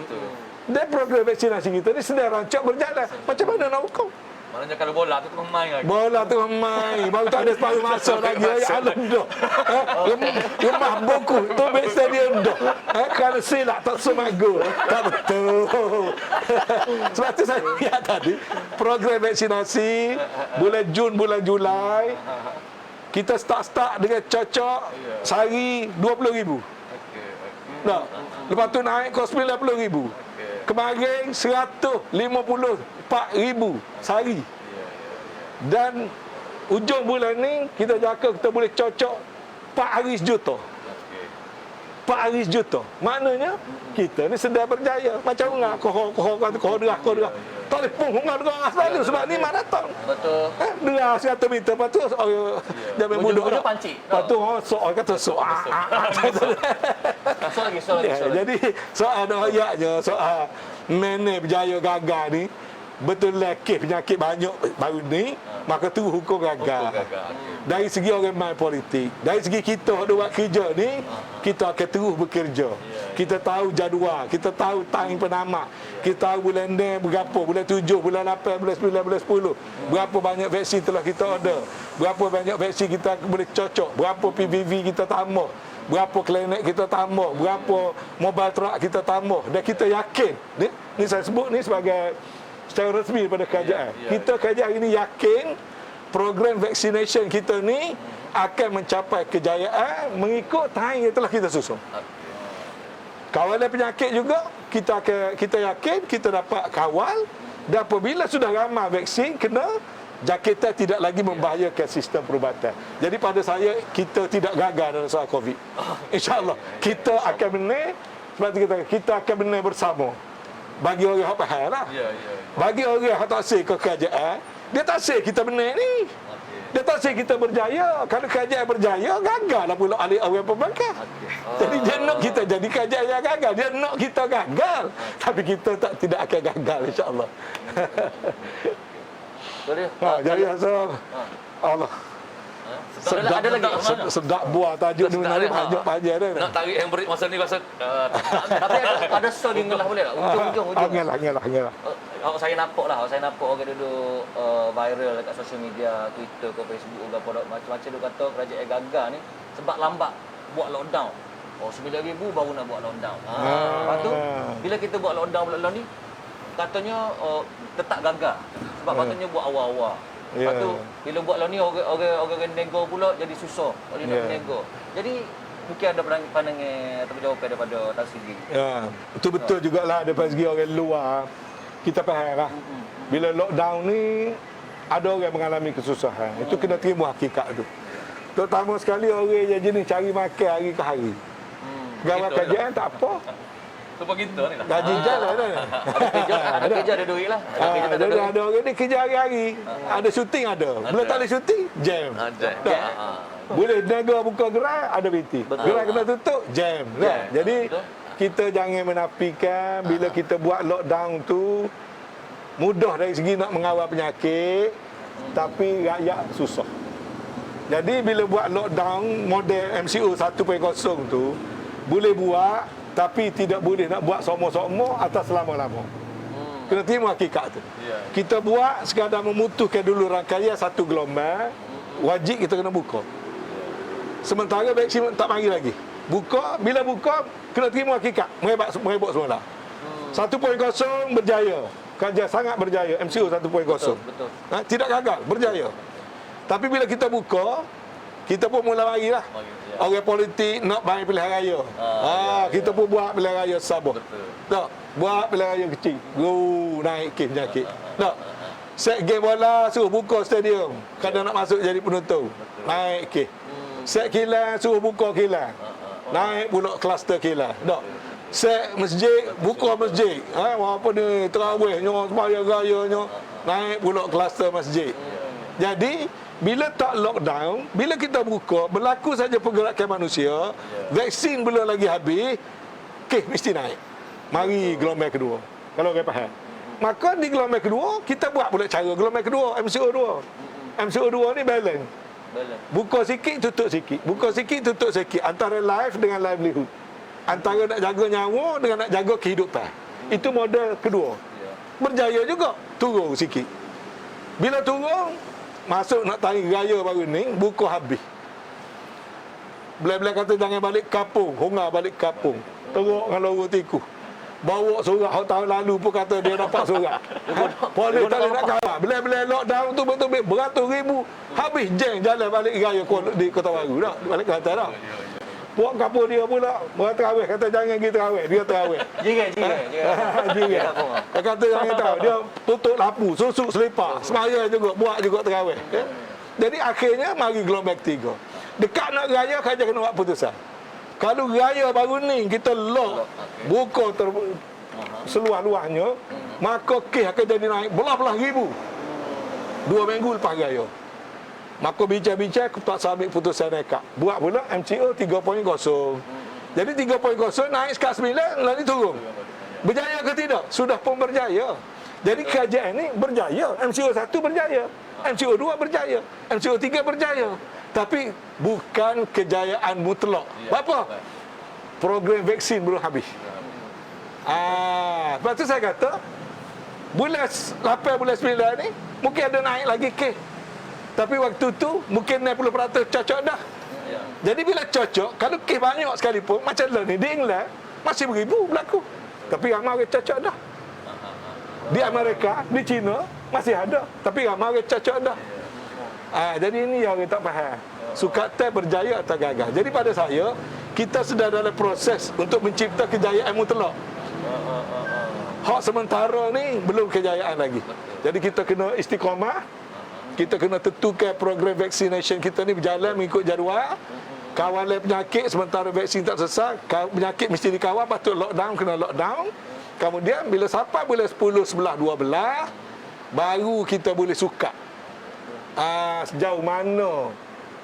Dan program vaksinasi kita ni sedang rancak berjalan. Macam mana nak hukum? Maknanya kalau bola tu tengah main lagi. Bola tu main, baru tak ada separuh masa lagi. Alam dah. Lemah buku tu back stadium dah. Kalau silap tak semak gol. Tak betul. Sebab tu saya lihat tadi program vaksinasi bulan Jun, bulan Julai. Kita start dengan cocok sehari 20,000. Tak. Lepas tu naik ke 90,000. Kemarin 154,000 sehari. Dan ujung bulan ni kita jangka kita boleh cocok 4 hari sejuta. 4 hari sejuta. Maknanya kita ni sedang berjaya. Macam orang koh derah. Tak boleh pun orang derah selalu sebab ni maraton. Betul. Derah 100 meter. Lepas tu dia main mulut. Ujung-ujung pancik. Lepas tu soal kata soal. Soal lagi. Jadi soal ayatnya, soal mana berjaya gagal ni, betul lah kes penyakit banyak baru ni, maka tu hukum gagal. Dari segi orang main politik, dari segi kita yang buat kerja ni, kita akan terus bekerja. Kita tahu jadual, kita tahu time penamat, kita tahu bulan ni berapa, bulan 7, bulan 8, bulan 9, bulan 10, berapa banyak vaksin telah kita order, berapa banyak vaksin kita boleh cocok, berapa PVV kita tambah, berapa klinik kita tambah, berapa mobile truck kita tambah, dan kita yakin ni saya sebut ni sebagai secara resmi daripada kerajaan. Kita kerajaan hari ini yakin program vaccination kita ni akan mencapai kejayaan mengikut time yang telah kita susun. Kawalan penyakit juga kita yakin kita dapat kawal, dan apabila sudah ramai vaksin kena, jangkitan tidak lagi membahayakan sistem perubatan. Jadi pada saya kita tidak gagal dalam soal COVID. InsyaAllah kita akan menang. Sebab tu kita akan menang bersama. Bagi orang yang faham lah. Bagi orang yang tak say ke kerajaan, dia tak say kita menang ni. Dia tak say kita berjaya. Kalau kerajaan berjaya, gagal lah pula alih orang pembangkang. Jadi dia nak kita jadi kerajaan yang gagal. Dia nak kita gagal. Tapi kita tidak akan gagal, insyaAllah. Jadi asal Allah. Ada lagi. Sedap buah tajuk ni menarik, tajuk panjang dah. Nak tarik handbrake masa ni rasa Tapi ada soal di ngelah boleh tak? Ujung. Ngelah. Saya nampak orang duduk viral dekat sosial media, Twitter ke Facebook ke apa macam-macam dia kata kerajaan gagal ni sebab lambat buat lockdown. 9,000 baru nak buat lockdown. Lepas tu bila kita buat lockdown ni katanya tetap gagal. Sebab patutnya buat awal-awal. Lepas tu bila buat ni orang nego pula jadi susah. Orang nak nego. Jadi mungkin ada pandangan atau jawapan daripada Tan Sri. Ya, betul jugalah daripada segi orang luar. Kita faham lah. Bila lockdown ni ada orang mengalami kesusahan. Itu kena terima hakikat tu. Terutama sekali orang yang jenis cari makan hari ke hari. Pegawai kerajaan tak apa. Sebab kita ni lah. Gaji jalan dah. Ada kerja ada duit lah. Ada orang ni kerja hari-hari. Ada syuting ada. Bila tak ada syuting, jam. Boleh nego buka gerai, ada BT. Gerai kena tutup, jam. Jadi kita jangan menafikan bila kita buat lockdown tu mudah dari segi nak mengawal penyakit, tapi rakyat susah. Jadi bila buat lockdown model MCO 1.0 tu boleh buat, tapi tidak boleh nak buat somo-somo atas lama-lama. Kena terima hakikat tu. Kita buat sekadar memutuskan dulu rangkaian satu gelombang, wajib kita kena buka. Sementara vaksin tak mari lagi. Buka, bila buka kena terima hakikat, merebak semula. 1.0 berjaya. Kerja sangat berjaya MCO 1.0. Betul. Tidak gagal, berjaya. Tapi bila kita buka, kita pun mula mari lah. Orang politik nak main pilihan raya. Kita pun buat pilihan raya Sabah. Tak, buat pilihan raya kecil. Naik kes penyakit. Tak. Set game bola suruh buka stadium. Kadang nak masuk jadi penonton. Naik kes. Set kilang suruh buka kilang. Naik pula kluster kilang. Tak. Set masjid, buka masjid. Apa ni tarawihnya, sembahyang rayanya. Naik pula kluster masjid. Jadi bila tak lockdown, bila kita buka, berlaku saja pergerakan manusia, vaksin belum lagi habis, kes mesti naik. Mari gelombang kedua. Kalau orang faham. Maka di gelombang kedua, kita buat pula cara gelombang kedua, MCO 2. MCO 2 ni balance. Buka sikit, tutup sikit. Buka sikit, tutup sikit. Antara life dengan livelihood. Antara nak jaga nyawa dengan nak jaga kehidupan. Itu model kedua. Berjaya juga. Turun sikit. Bila turun, masuk nak tarik raya baru ni, buku habis. Bila-bila kata jangan balik kampung, Honga balik kampung. Teruk dengan lorong tikus. Bawa surat tahun lalu pun kata dia dapat surat. Polis tak boleh nak kawal. Bila-bila lockdown tu betul-betul beratus ribu. Habis jeng jalan balik raya di Kota Baru dah. Balik ke atas dah. Puak kapur dia pula terawih, kata jangan pergi terawih, dia terawih. Jiran. Jiran. Dia kata jangan tahu, dia tutup lampu, susuk selipar, semaya juga, buat juga terawih. Jadi akhirnya mari gelombang 3. Dekat nak raya saja kena buat putusan. Kalau raya baru ni kita lock buka seluar-luarnya, maka kes akan jadi naik belah-belah ribu. 2 minggu lepas raya. Maka bincang-bincang tak ambil putusan nekat. Buat pula MCO 3.0. Jadi 3.0 naik sekat 9, lalu turun. Berjaya ke tidak? Sudah pun berjaya. Jadi kerajaan ni berjaya. MCO 1 berjaya. MCO 2 berjaya. MCO 3 berjaya. Tapi bukan kejayaan mutlak. Apa? Program vaksin belum habis. Lepas tu saya kata, bulan 8, bulan 9 ni, mungkin ada naik lagi kes. Tapi waktu tu, mungkin 90% cocok dah. Jadi bila cocok, kalau kes banyak sekalipun, macam lah ni, di England, masih beribu berlaku. Tapi ramai orang cocok dah. Di Amerika, di China, masih ada. Tapi ramai orang cocok dah. Jadi ini yang orang tak faham. Sukartai berjaya atau gagal. Jadi pada saya, kita sedang dalam proses untuk mencipta kejayaan mutlak. Hak sementara ni belum kejayaan lagi. Jadi kita kena istiqamah. Kita kena tentukan program vaccination kita ni berjalan mengikut jadual. Kawalan penyakit sementara vaksin tak selesai, penyakit mesti dikawal, patut lockdown, kena lockdown. Kemudian bila sampai bulan 10, 11, 12 baru kita boleh sukat sejauh mana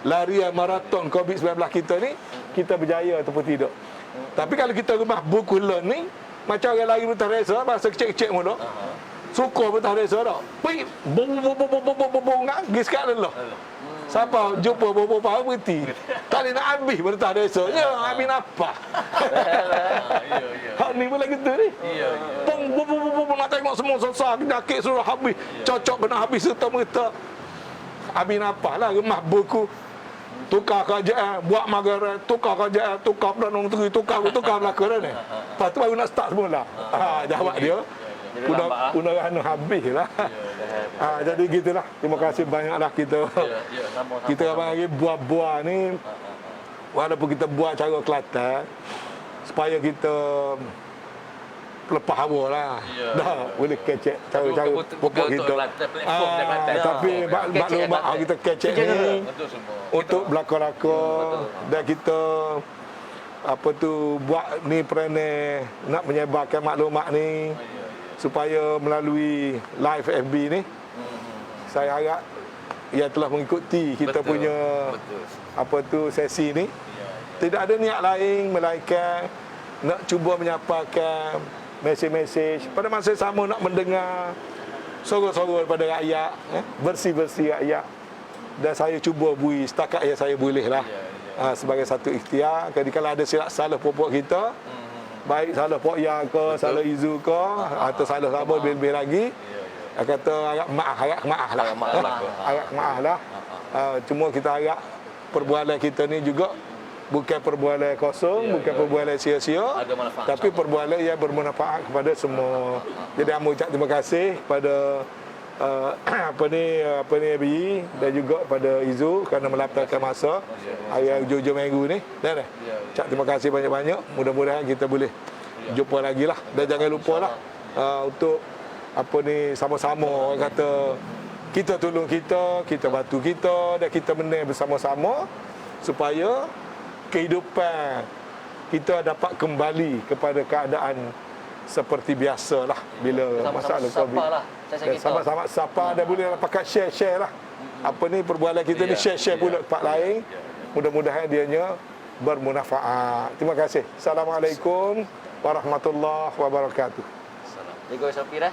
larian maraton COVID-19 kita ni, kita berjaya ataupun tidak. Tapi kalau kita rumah buku learning, macam orang lari bertah resa, bahasa kecil-kecil mula, suka bertah resa dah. Pergi, bong pergi sekat lelah. Siapa jumpa bobo power berhenti. Tak boleh nak habis bertah resa. Ya, habis nafas. Hak ni pun lagi tu ni. Pong nak tengok semua selesai, penyakit suruh habis. Cocok kena habis serta merta. Habis nafas lah rumah buku. Tukar kerajaan, buat magaran, tukar kerajaan, tukar Perdana Menteri, tukar belakang ni. Lepas tu baru nak start semula. Jawab dia. Punarana habis lah. Jadi gitulah. Terima kasih banyaklah kita. Kita abang lagi buah-buah ni, walaupun kita buat cara Kelantan, supaya kita lepas hawa lah. Dah boleh kecek cara-cara pokok kita. Tapi maklumat kita kecek ni untuk belakang-belakang, dan kita buat ni perangai nak menyebarkan maklumat ni supaya melalui live FB ni, saya harap ia telah mengikuti kita punya sesi ni. Tidak ada niat lain melainkan nak cuba menyampaikan mesej-mesej, pada masa sama nak mendengar sorok-sorok daripada rakyat, bersih-bersih rakyat. Dan saya cuba bui setakat yang saya boleh lah, sebagai satu ikhtiar. Jadi kalau ada silap salah pokok kita, baik salah Pok Ya ke, salah Izu ke, atau salah apa lebih-lebih lagi, kata harap maaf lah. Cuma kita harap perbualan kita ni juga bukan perbualan kosong, bukan perbualan sia-sia, tapi perbualan yang bermanfaat kepada semua. Jadi saya ucap terima kasih kepada BI dan juga pada Izu kerana melapangkan masa hari hujung minggu ni. Dan ucap terima kasih banyak-banyak. Mudah-mudahan kita boleh jumpa lagi lah. Dan jangan lupa lah untuk sama-sama, orang kata kita tolong kita bantu kita, dan kita menang bersama-sama supaya kehidupan kita dapat kembali kepada keadaan seperti biasa lah bila masalah COVID. Sama-sama sapa, dan boleh pakai share lah. Perbualan kita ni share pula tempat lain. Mudah-mudahan dianya bermanfaat. Terima kasih. Assalamualaikum warahmatullahi wabarakatuh. Jaga Syafir